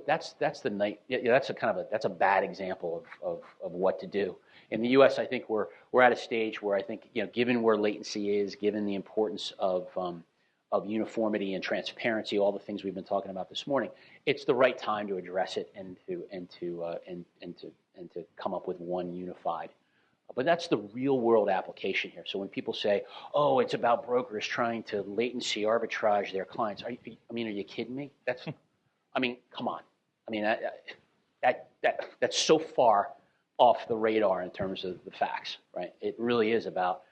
B: bad example of what to do. In the U.S., I think we're at a stage where I think given where latency is, given the importance of uniformity and transparency, all the things we've been talking about this morning, it's the right time to address it and to come up with one unified. But that's the real world application here. So when people say, "Oh, it's about brokers trying to latency arbitrage their clients," are you kidding me? Come on. That's so far off the radar in terms of the facts, right? It really is about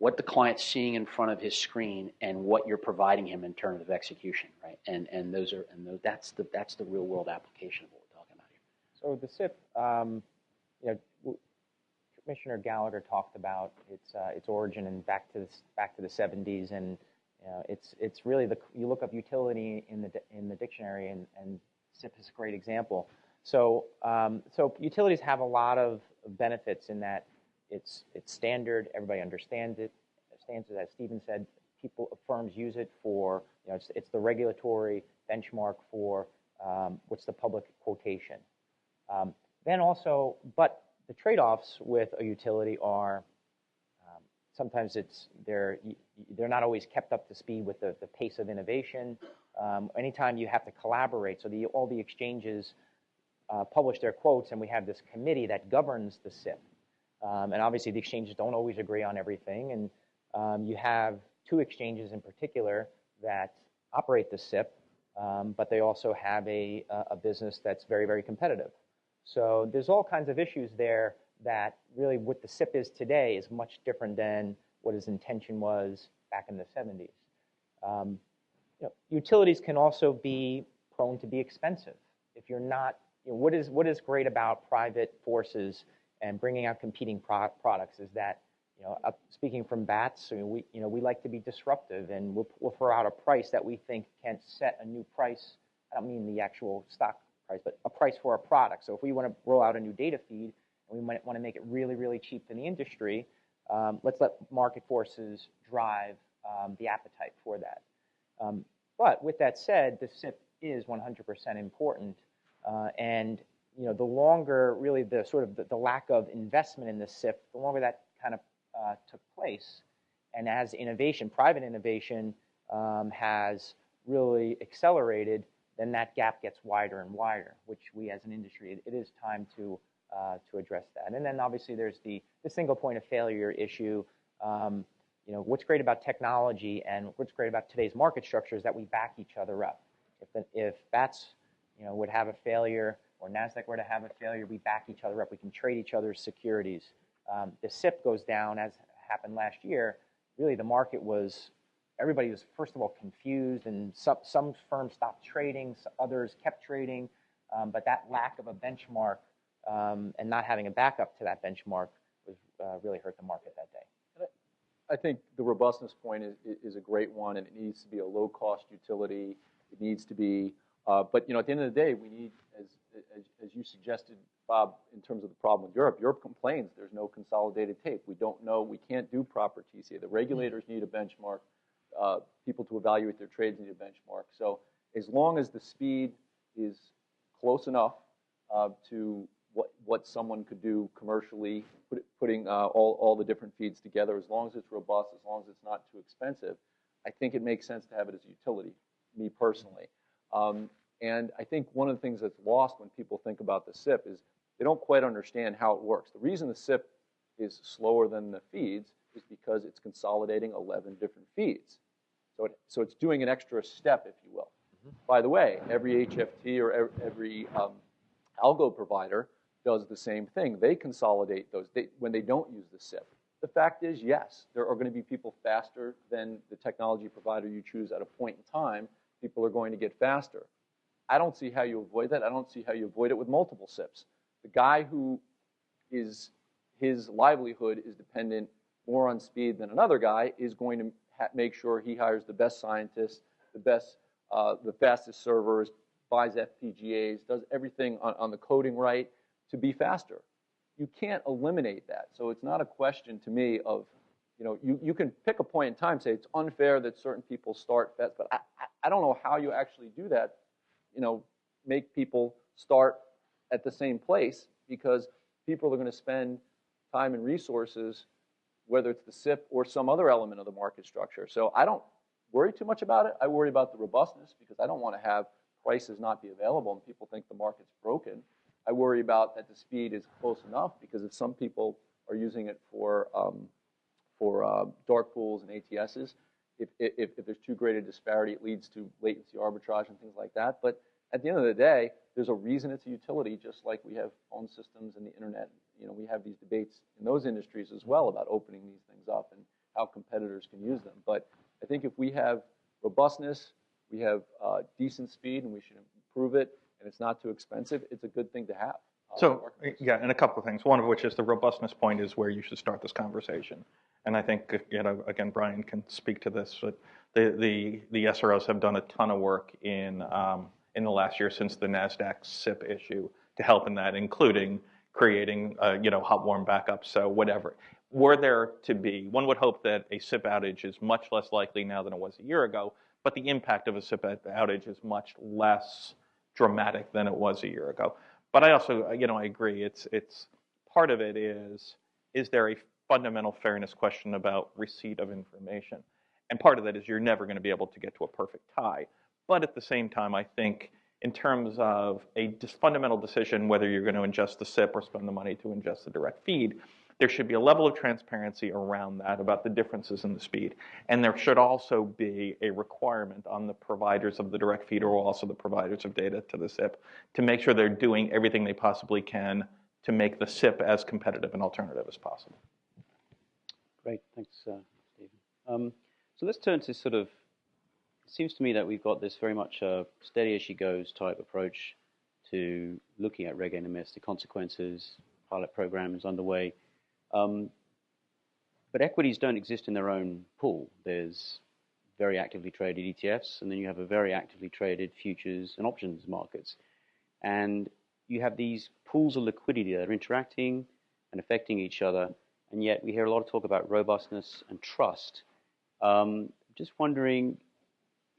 B: what the client's seeing in front of his screen and what you're providing him in terms of execution, right? And that's the real world application of what we're talking about here.
D: So the SIP, Commissioner Gallagher talked about its origin and back to the 70s, and it's really you look up utility in the dictionary, and SIP is a great example. So utilities have a lot of benefits in that it's standard, everybody understands it, as Stephen said. Firms use it for, it's the regulatory benchmark for what's the public quotation. Then also, but the trade-offs with a utility are sometimes they're not always kept up to speed with the pace of innovation. Anytime you have to collaborate, so all the exchanges publish their quotes, and we have this committee that governs the SIP. And obviously, the exchanges don't always agree on everything, and you have two exchanges in particular that operate the SIP, but they also have a business that's very, very competitive. So there's all kinds of issues there that really what the SIP is today is much different than what its intention was back in the 70s. Utilities can also be prone to be expensive. If you're not, what is great about private forces and bringing out competing products is that, speaking from BATS, we like to be disruptive, and we'll throw out a price that we think can set a new price. I don't mean the actual stock price, but a price for a product. So if we want to roll out a new data feed, and we might want to make it really, really cheap in the industry, let's let market forces drive the appetite for that. But with that said, the SIP is 100% important, and the longer really the lack of investment in the SIP, the longer that kind of took place, and as private innovation has really accelerated, then that gap gets wider and wider, which we as an industry, it is time to address that. And then obviously there's the single point of failure issue. What's great about technology and what's great about today's market structure is that we back each other up. If BATS would have a failure, or NASDAQ were to have a failure, we back each other up. We can trade each other's securities. The SIP goes down, as happened last year. Really, the market everybody was, first of all, confused, and some firms stopped trading, others kept trading, but that lack of a benchmark and not having a backup to that benchmark really hurt the market that day.
E: I think the robustness point is a great one, and it needs to be a low-cost utility. It needs to be, but at the end of the day, we need, as you suggested, Bob, in terms of the problem with Europe. Europe complains there's no consolidated tape. We don't know. We can't do proper TCA. The regulators need a benchmark. People to evaluate their trades need a benchmark. So as long as the speed is close enough to what someone could do commercially, putting all the different feeds together, as long as it's robust, as long as it's not too expensive, I think it makes sense to have it as a utility, me personally. And I think one of the things that's lost when people think about the SIP is they don't quite understand how it works. The reason the SIP is slower than the feeds is because it's consolidating 11 different feeds. So it's doing an extra step, if you will. Mm-hmm. By the way, every HFT or every algo provider does the same thing. They consolidate those when they don't use the SIP. The fact is, yes, there are going to be people faster than the technology provider you choose at a point in time. People are going to get faster. I don't see how you avoid that. I don't see how you avoid it with multiple SIPs. The guy who his livelihood is dependent more on speed than another guy is going to make sure he hires the best scientists, the fastest servers, buys FPGAs, does everything on the coding right to be faster. You can't eliminate that. So it's not a question to me of, you can pick a point in time, say it's unfair that certain people start fast, but I don't know how you actually do that, make people start at the same place, because people are going to spend time and resources, whether it's the SIP or some other element of the market structure. So I don't worry too much about it. I worry about the robustness, because I don't want to have prices not be available and people think the market's broken. I worry about that the speed is close enough, because if some people are using it for dark pools and ATSs, if there's too great a disparity, it leads to latency arbitrage and things like that. But at the end of the day, there's a reason it's a utility, just like we have phone systems and the internet. We have these debates in those industries as well about opening these things up. And how competitors can use them. But I think if we have robustness, we have decent speed, and we should improve it, and it's not too expensive, it's a good thing to have.
C: So, yeah, and a couple of things. One of which is the robustness point is where you should start this conversation. And I think, again, Bryan can speak to this, but the SROs have done a ton of work in the last year since the NASDAQ SIP issue to help in that, including creating, hot warm backups, so whatever. Were there to be, one would hope that a SIP outage is much less likely now than it was a year ago, but the impact of a SIP outage is much less dramatic than it was a year ago. But I also, I agree. It's part of it is there a fundamental fairness question about receipt of information? And part of that is you're never going to be able to get to a perfect tie. But at the same time, I think in terms of a fundamental decision whether you're going to ingest the SIP or spend the money to ingest the direct feed, there should be a level of transparency around that about the differences in the speed. And there should also be a requirement on the providers of the direct feed or also the providers of data to the SIP to make sure they're doing everything they possibly can to make the SIP as competitive an alternative as possible.
A: Great, thanks, Stephen. So let's turn to it seems to me that we've got this very much steady as she goes type approach to looking at Reg NMS, the consequences, pilot programs underway. But equities don't exist in their own pool. There's very actively traded ETFs, and then you have a very actively traded futures and options markets. And you have these pools of liquidity that are interacting and affecting each other, and yet we hear a lot of talk about robustness and trust. Just wondering,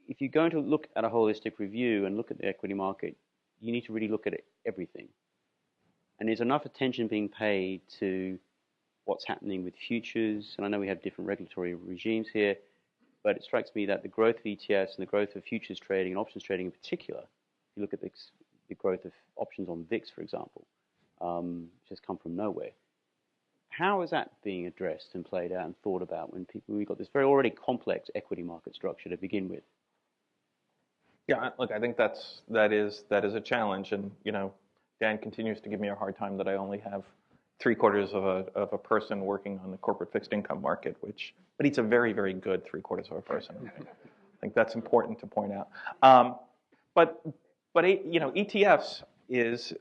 A: if you're going to look at a holistic review and look at the equity market, you need to really look at everything. And is enough attention being paid to what's happening with futures? And I know we have different regulatory regimes here, but it strikes me that the growth of ETFs and the growth of futures trading and options trading in particular, if you look at the growth of options on VIX, for example, which has come from nowhere. How is that being addressed and played out and thought about when we've got this very already complex equity market structure to begin with?
C: Yeah, look, I think that is a challenge, and Dan continues to give me a hard time that I only have 3/4 of a person working on the corporate fixed income market, but he's a very, very good 3/4 of a person. I think that's important to point out. But ETFs is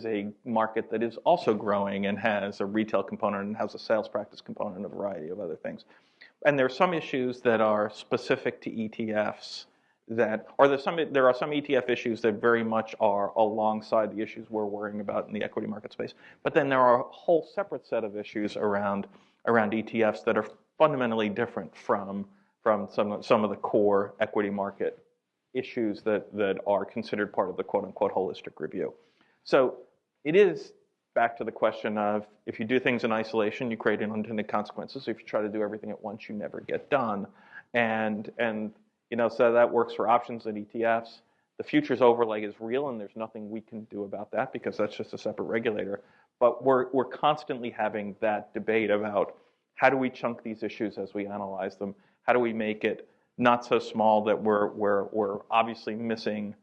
C: a market that is also growing and has a retail component and has a sales practice component and a variety of other things. And there are some issues that are specific to ETFs there are some ETF issues that very much are alongside the issues we're worrying about in the equity market space. But then there are a whole separate set of issues around ETFs that are fundamentally different from some of the core equity market issues that are considered part of the quote-unquote holistic review. So it is back to the question of, if you do things in isolation, you create unintended consequences. If you try to do everything at once, you never get done. And so that works for options and ETFs. The futures overlay is real, and there's nothing we can do about that because that's just a separate regulator. But we're constantly having that debate about how do we chunk these issues as we analyze them? How do we make it not so small that we're obviously missing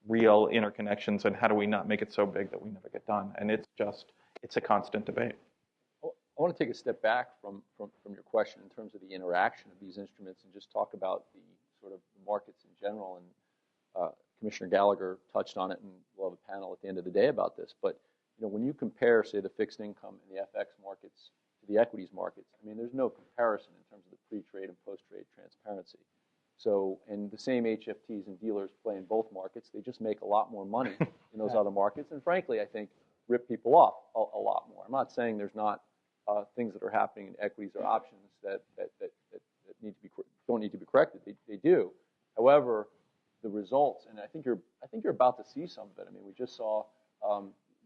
C: real interconnections, and how do we not make it so big that we never get done? And it's a constant debate.
E: I want to take a step back from your question in terms of the interaction of these instruments and just talk about the sort of markets in general. And Commissioner Gallagher touched on it, and we'll have a panel at the end of the day about this. But when you compare, say, the fixed income and the FX markets to the equities markets, I mean, there's no comparison in terms of the pre-trade and post-trade transparency. So, and the same HFTs and dealers play in both markets. They just make a lot more money in those other markets, and frankly, I think rip people off a lot more. I'm not saying there's not things that are happening in equities or options that don't need to be corrected. They do. However, the results, and I think you're about to see some of it. I mean, we just saw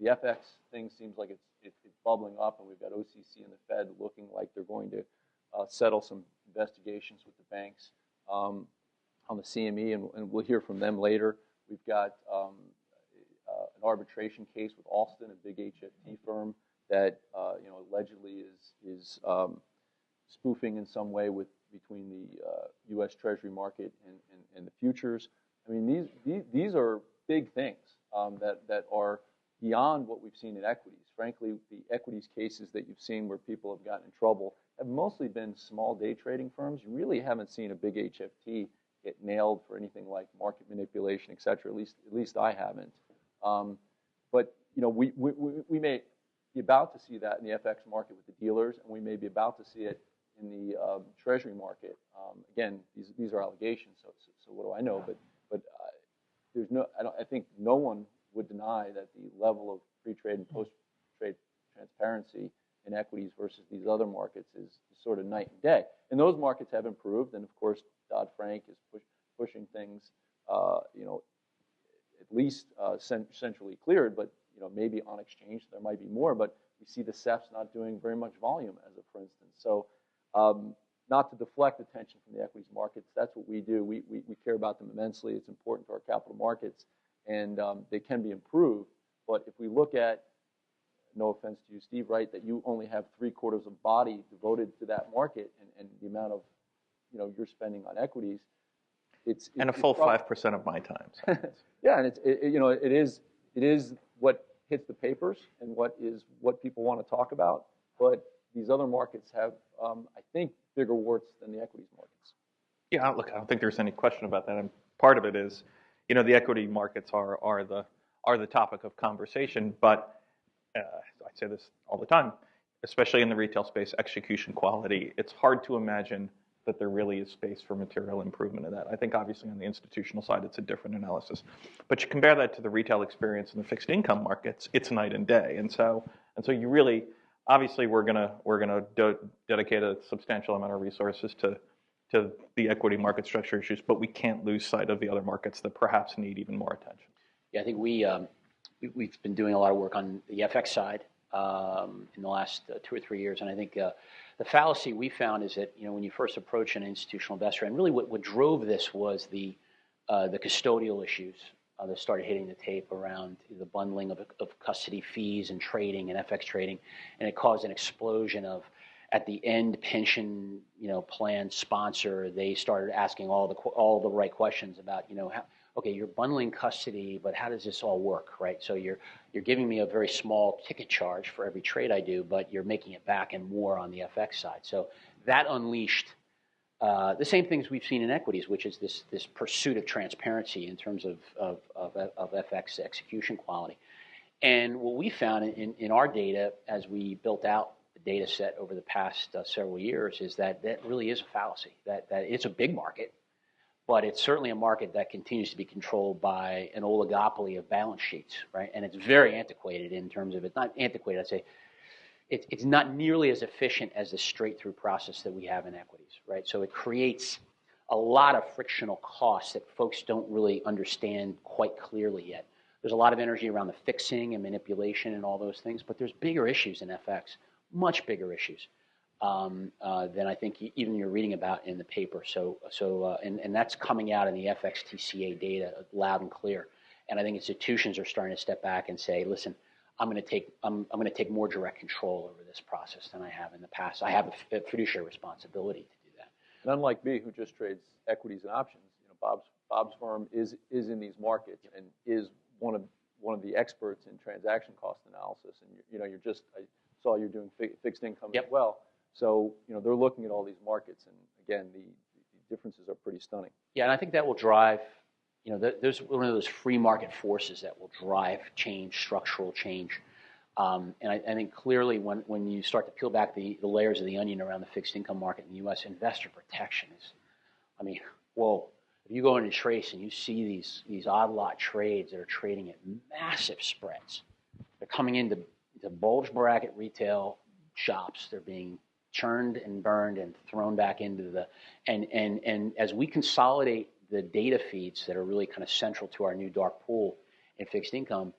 E: the FX thing seems like it's bubbling up, and we've got OCC and the Fed looking like they're going to settle some investigations with the banks on the CME, and we'll hear from them later. We've got an arbitration case with Alston, a big HFT firm that allegedly is spoofing in some way between the U.S. Treasury market and the futures. I mean, these are big things that are beyond what we've seen in equities. Frankly, the equities cases that you've seen where people have gotten in trouble have mostly been small day trading firms. You really haven't seen a big HFT get nailed for anything like market manipulation, et cetera. At least I haven't. But we may be about to see that in the FX market with the dealers, and we may be about to see it in the Treasury market. Again, these are allegations, so what do I know? But there's I think no one would deny that the level of pre-trade and post-trade transparency in equities versus these other markets is sort of night and day. And those markets have improved, and of course Dodd-Frank is pushing things, at least centrally cleared, but maybe on exchange there might be more. But we see the CEFs not doing very much volume, as a for instance. So not to deflect attention from the equities markets, that's what we do. We care about them immensely. It's important to our capital markets, and they can be improved. But if we look at, no offense to you, Steve, right, that you only have 3/4 of body devoted to that market, and the amount of you're spending on equities, it's
C: a full 5% of my time. So.
E: Yeah, and it is what hits the papers and what people want to talk about. But these other markets have, I think, bigger warts than the equities markets.
C: Yeah, look, I don't think there's any question about that. And part of it is, the equity markets are the topic of conversation. But I say this all the time, especially in the retail space, execution quality. It's hard to imagine that there really is space for material improvement of that. I think obviously on the institutional side, it's a different analysis. But you compare that to the retail experience in the fixed income markets, it's night and day. And so you really, obviously we're gonna dedicate a substantial amount of resources to the equity market structure issues, but we can't lose sight of the other markets that perhaps need even more attention.
B: Yeah, I think we've been doing a lot of work on the FX side in the last 2 or 3 years, and I think the fallacy we found is that when you first approach an institutional investor, and really what drove this was the custodial issues that started hitting the tape around the bundling of custody fees and trading and FX trading, and it caused an explosion of, at the end, pension plan sponsor. They started asking all the right questions about okay, you're bundling custody, but how does this all work, right? So you're giving me a very small ticket charge for every trade I do, but you're making it back and more on the FX side. So that unleashed the same things we've seen in equities, which is this pursuit of transparency in terms of FX execution quality. And what we found in our data, as we built out the data set over the past several years, is that really is a fallacy, that it's a big market, but it's certainly a market that continues to be controlled by an oligopoly of balance sheets, right? And it's very antiquated in terms of, it's not antiquated, I'd say, it's not nearly as efficient as the straight-through process that we have in equities, right? So it creates a lot of frictional costs that folks don't really understand quite clearly yet. There's a lot of energy around the fixing and manipulation and all those things, but there's bigger issues in FX, much bigger issues than I think even you're reading about in the paper. And that's coming out in the FXTCA data loud and clear. And I think institutions are starting to step back and say, listen, I'm going to take more direct control over this process than I have in the past. I have a fiduciary responsibility to do that.
E: And unlike me, who just trades equities and options, Bob's firm is in these markets and is one of the experts in transaction cost analysis. And I saw you're doing fixed income as well. So they're looking at all these markets, and again, the differences are pretty stunning.
B: Yeah, and I think that will drive. There's one of those free market forces that will drive change, structural change. And I think clearly when you start to peel back the layers of the onion around the fixed income market in the U.S., investor protection is, if you go into Trace and you see these odd lot trades that are trading at massive spreads, they're coming into bulge bracket retail shops, they're being churned and burned and thrown back into and as we consolidate the data feeds that are really kind of central to our new dark pool in fixed income,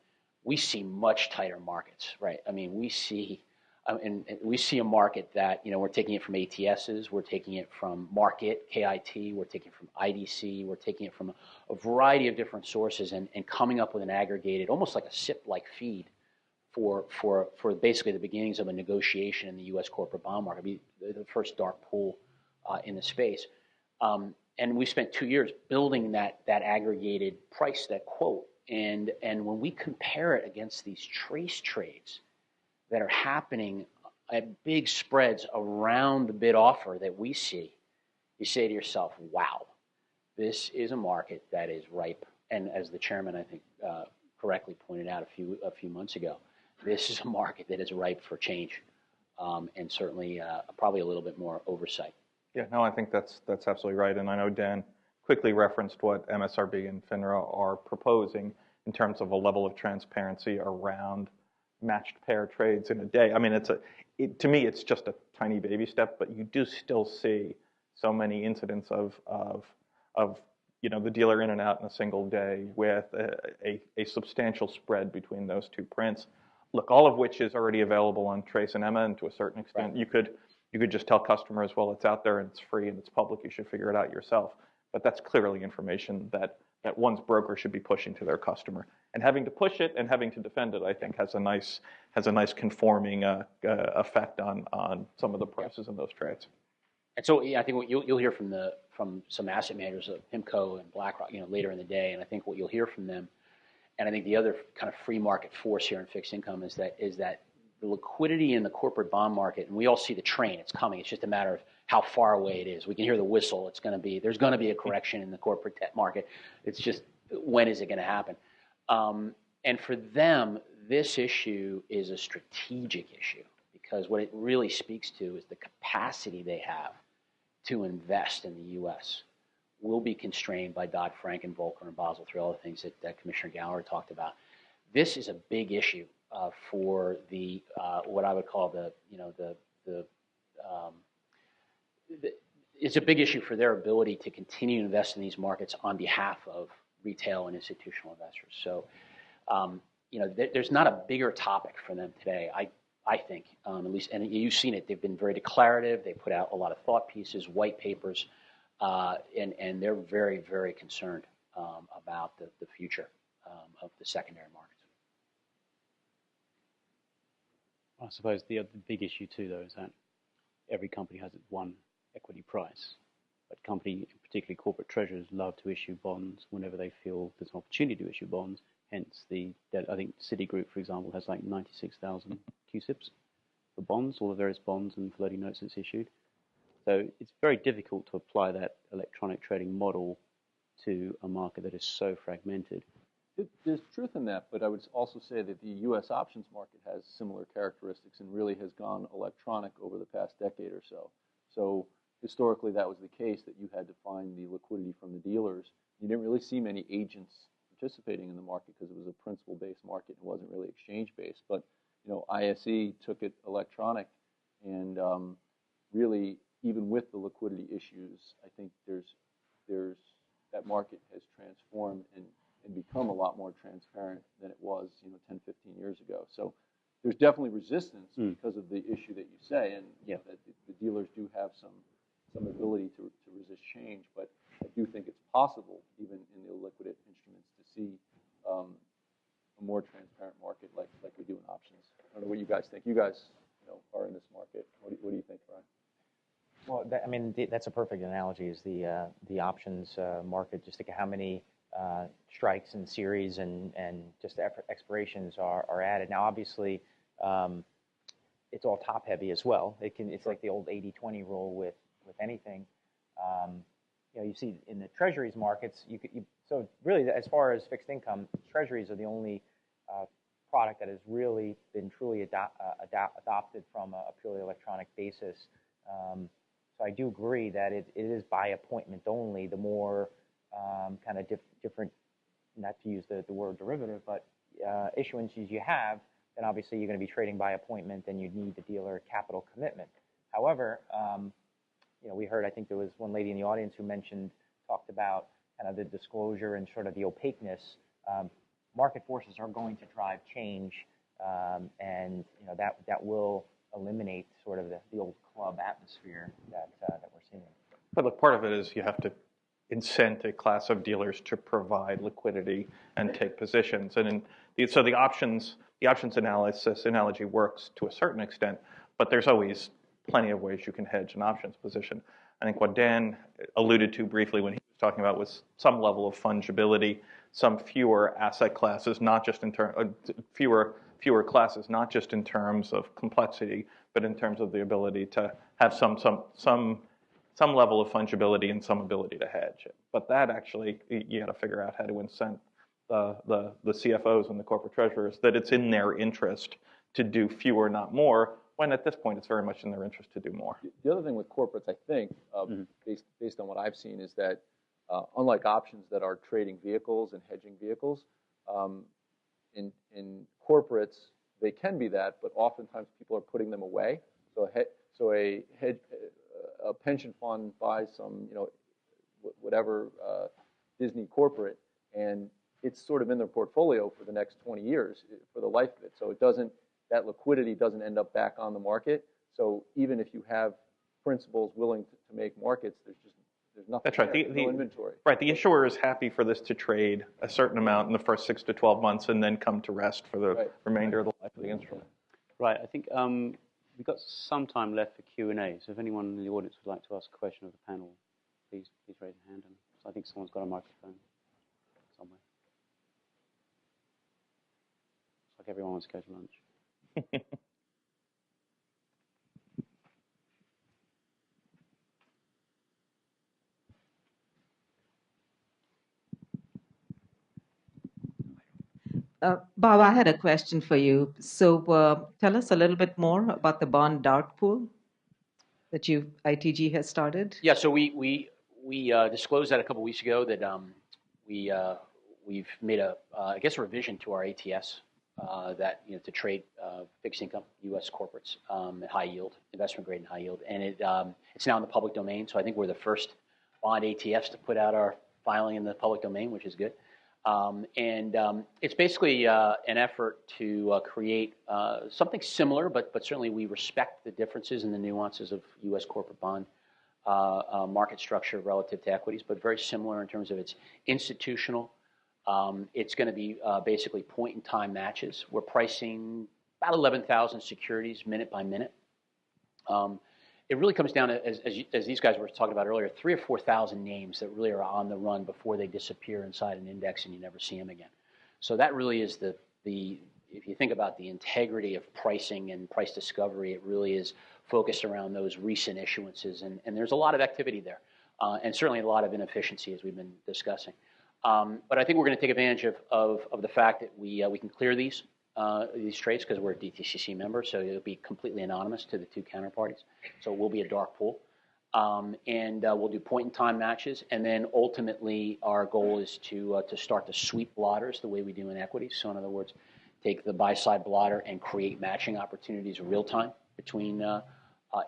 B: we see much tighter markets, right? I mean, we see a market that, we're taking it from ATSs, we're taking it from market, KIT, we're taking it from IDC, we're taking it from a variety of different sources and coming up with an aggregated, almost like a SIP-like feed for basically the beginnings of a negotiation in the U.S. corporate bond market, the first dark pool in the space. And we spent 2 years building that aggregated price, that quote. And when we compare it against these Trace trades that are happening, big spreads around the bid offer that we see, you say to yourself, wow, this is a market that is ripe. And as the chairman, I think, correctly pointed out a few months ago, this is a market that is ripe for change, and certainly probably a little bit more oversight.
C: Yeah, no, I think that's absolutely right. And I know Dan quickly referenced what MSRB and FINRA are proposing in terms of a level of transparency around matched pair trades in a day. I mean, to me, it's just a tiny baby step, but you do still see so many incidents of the dealer in and out in a single day with a substantial spread between those two prints. Look, all of which is already available on Trace and Emma, and to a certain extent, right. You could just tell customers, well, it's out there and it's free and it's public. You should figure it out yourself. But that's clearly information that one's broker should be pushing to their customer. And having to push it and having to defend it, I think, has a nice conforming effect on some of the prices in those trades.
B: And so, yeah, I think what you'll hear from some asset managers, PIMCO and BlackRock, later in the day. And I think what you'll hear from them, and I think the other kind of free market force here in fixed income is that the liquidity in the corporate bond market, and we all see the train, it's coming. It's just a matter of how far away it is. We can hear the whistle. There's going to be a correction in the corporate debt market. It's just, when is it going to happen? And for them, this issue is a strategic issue, because what it really speaks to is the capacity they have to invest in the U.S. will be constrained by Dodd-Frank and Volcker and Basel III, all the things that Commissioner Gallagher talked about. This is a big issue for the what I would call it's a big issue for their ability to continue to invest in these markets on behalf of retail and institutional investors. So, there's not a bigger topic for them today, I think, at least, and you've seen it. They've been very declarative. They put out a lot of thought pieces, white papers, and they're very, very concerned about the future of the secondary markets.
A: I suppose the other big issue too, though, is that every company has its one equity price. But particularly corporate treasurers, love to issue bonds whenever they feel there's an opportunity to issue bonds. Hence, I think Citigroup, for example, has like 96,000 CUSIPs for bonds, all the various bonds and floating notes it's issued. So it's very difficult to apply that electronic trading model to a market that is so fragmented.
E: There's truth in that, but I would also say that the U.S. options market has similar characteristics and really has gone electronic over the past decade or so. So historically, that was the case, that you had to find the liquidity from the dealers. You didn't really see many agents participating in the market because it was a principal-based market and wasn't really exchange-based. But ISE took it electronic, and really, even with the liquidity issues, I think that market has transformed and become a lot more transparent than it was 10, 15 years ago. So there's definitely resistance because of the issue that you say, and that the dealers do have some ability to resist change. But I do think it's possible, even in the illiquid instruments, to see a more transparent market like we do in options. I don't know what you guys think. You guys are in this market. What do you think, Bryan?
D: Well, that's a perfect analogy, is the options market. Just think of how many strikes and series and just expirations are added. Now, obviously, it's all top heavy as well. It's like the old 80-20 rule with anything. You see in the treasuries markets, so really, as far as fixed income, treasuries are the only product that has really been truly adopted from a purely electronic basis. So I do agree that it is by appointment only. The more kind of different, not to use the word derivative, but issuances you have, then obviously you're going to be trading by appointment, and you'd need the dealer capital commitment. However, we heard, I think there was one lady in the audience who talked about kind of the disclosure and sort of the opaqueness. Market forces are going to drive change, and that will eliminate sort of the old club atmosphere that we're seeing.
C: But look, part of it is you have to incent a class of dealers to provide liquidity and take positions. And so the options analysis analogy works to a certain extent, but there's always plenty of ways you can hedge an options position. I think what Dan alluded to briefly when he was talking about was some level of fungibility, some fewer asset classes, not just in fewer classes, not just in terms of complexity, but in terms of the ability to have some level of fungibility and some ability to hedge. But that actually, you got to figure out how to incent the CFOs and the corporate treasurers that it's in their interest to do fewer, not more, when at this point it's very much in their interest to do more.
E: The other thing with corporates, I think, based on what I've seen, is that unlike options that are trading vehicles and hedging vehicles, in corporates, they can be that, but oftentimes people are putting them away. So a pension fund buys some, whatever Disney corporate, and it's sort of in their portfolio for the next 20 years for the life of it. So that liquidity doesn't end up back on the market. So even if you have principals willing to make markets, there's nothing. That's right. No inventory.
C: Right. The issuer is happy for this to trade a certain amount in the first 6 to 12 months and then come to rest for the remainder of the life of the instrument.
A: Right. I think we've got some time left for Q&A. So if anyone in the audience would like to ask a question of the panel, please raise your hand. And I think someone's got a microphone somewhere. Looks like everyone wants to go to lunch.
F: Bob, I had a question for you. So tell us a little bit more about the bond dark pool that ITG has started.
B: Yeah, so we disclosed that a couple weeks ago that we've made a revision to our ATS that to trade fixed income U.S. corporates at high yield, investment grade and high yield, and it's now in the public domain. So I think we're the first bond ATS to put out our filing in the public domain, which is good. It's basically an effort to create something similar, but certainly we respect the differences and the nuances of U.S. corporate bond market structure relative to equities, but very similar in terms of its institutional. It's going to be basically point-in-time matches. We're pricing about 11,000 securities minute by minute. It really comes down to, as these guys were talking about earlier, 3,000 or 4,000 names that really are on the run before they disappear inside an index and you never see them again. So that really is if you think about the integrity of pricing and price discovery, it really is focused around those recent issuances, and there's a lot of activity there, and certainly a lot of inefficiency as we've been discussing. But I think we're going to take advantage of the fact that we can clear these trades because we're a DTCC member, so it'll be completely anonymous to the two counterparties. So it will be a dark pool. And we'll do point-in-time matches. And then ultimately, our goal is to start to sweep blotters the way we do in equities. So in other words, take the buy-side blotter and create matching opportunities real-time between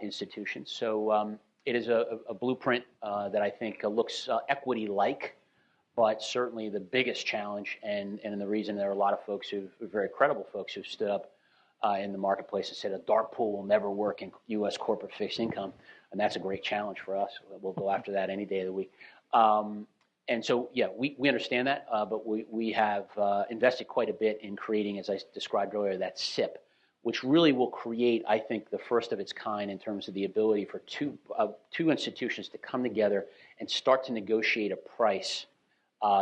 B: institutions. So it is a blueprint that I think looks equity-like. But certainly the biggest challenge, and the reason there are a lot of folks very credible folks who've stood up in the marketplace and said a dark pool will never work in U.S. corporate fixed income, and that's a great challenge for us. We'll go after that any day of the week. And so, yeah, we understand that, but we have invested quite a bit in creating, as I described earlier, that SIP, which really will create, I think, the first of its kind in terms of the ability for two institutions to come together and start to negotiate a price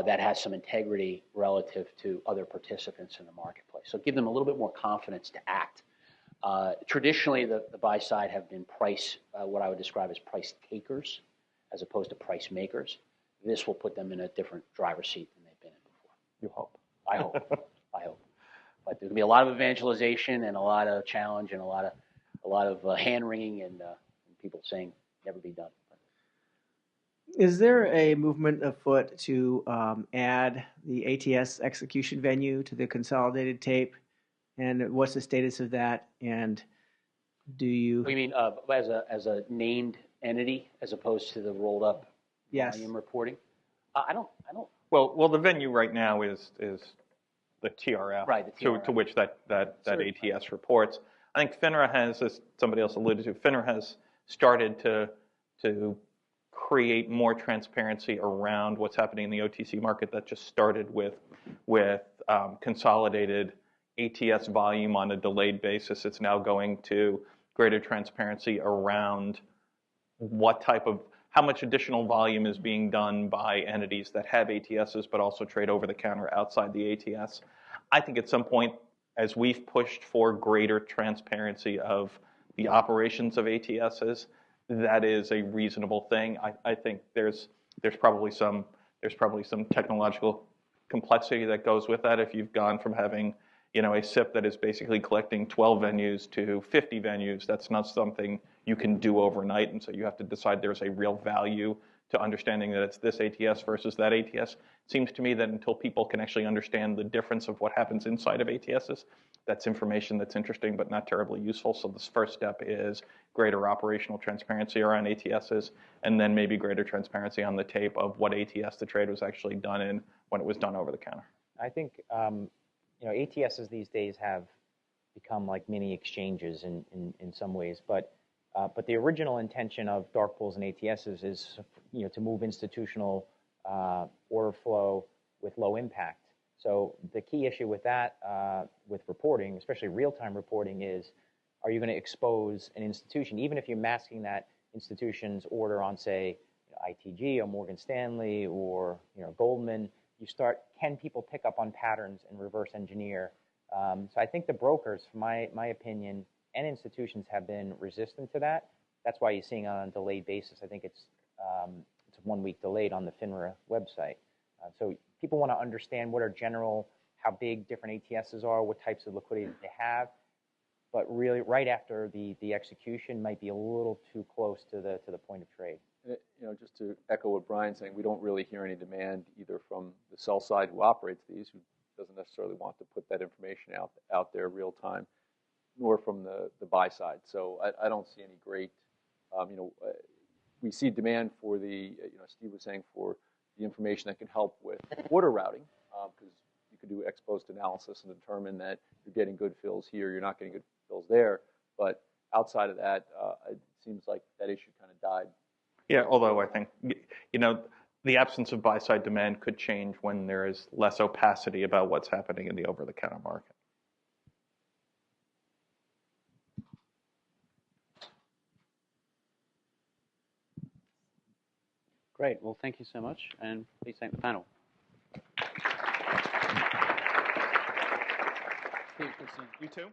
B: that has some integrity relative to other participants in the marketplace. So give them a little bit more confidence to act. Traditionally, the buy side have been what I would describe as price takers as opposed to price makers. This will put them in a different driver's seat than they've been in before.
C: You hope.
B: I hope. I hope. But there's going to be a lot of evangelization and a lot of challenge and a lot of hand-wringing and people saying never be done.
G: Is there a movement afoot to add the ATS execution venue to the consolidated tape? And what's the status of that? And do you...
B: You mean as a named entity as opposed to the rolled up volume reporting? I don't.
C: Well, the venue right now is the TRF,
B: right, the TRF.
C: To which that ATS reports. I think FINRA has, as somebody else alluded to, FINRA has started to create more transparency around what's happening in the OTC market. That just started with consolidated ATS volume on a delayed basis. It's now going to greater transparency around how much additional volume is being done by entities that have ATSs but also trade over the counter outside the ATS. I think at some point, as we've pushed for greater transparency of the operations of ATSs, that is a reasonable thing. I think there's probably some technological complexity that goes with that. If you've gone from having a SIP that is basically collecting 12 venues to 50 venues, that's not something you can do overnight, and so you have to decide there's a real value to understanding that it's this ATS versus that ATS. It seems to me that until people can actually understand the difference of what happens inside of ATSs, that's information that's interesting but not terribly useful. So this first step is greater operational transparency around ATSs, and then maybe greater transparency on the tape of what ATS the trade was actually done in when it was done over the counter.
D: I think ATSs these days have become like mini exchanges in some ways, but the original intention of dark pools and ATSs is to move institutional order flow with low impact. So the key issue with that, with reporting, especially real-time reporting, is are you going to expose an institution, even if you're masking that institution's order on, say, ITG or Morgan Stanley or Goldman? Can people pick up on patterns and reverse engineer? So I think the brokers, from my opinion, and institutions have been resistant to that. That's why you're seeing it on a delayed basis. I think it's 1 week delayed on the FINRA website. So people want to understand how big different ATSs are, what types of liquidity they have. But really, right after the execution might be a little too close to the point of trade.
E: Just to echo what Bryan's saying, we don't really hear any demand either from the sell side who operates these, who doesn't necessarily want to put that information out there real time, nor from the buy side. So I don't see any great, we see demand for Steve was saying, for the information that can help with order routing, because you could do ex post analysis and determine that you're getting good fills here, you're not getting good fills there. But outside of that, it seems like that issue kind of died.
C: Yeah, although I think, the absence of buy-side demand could change when there is less opacity about what's happening in the over-the-counter market.
A: Great. Well, thank you so much, and please thank the panel.
C: You too.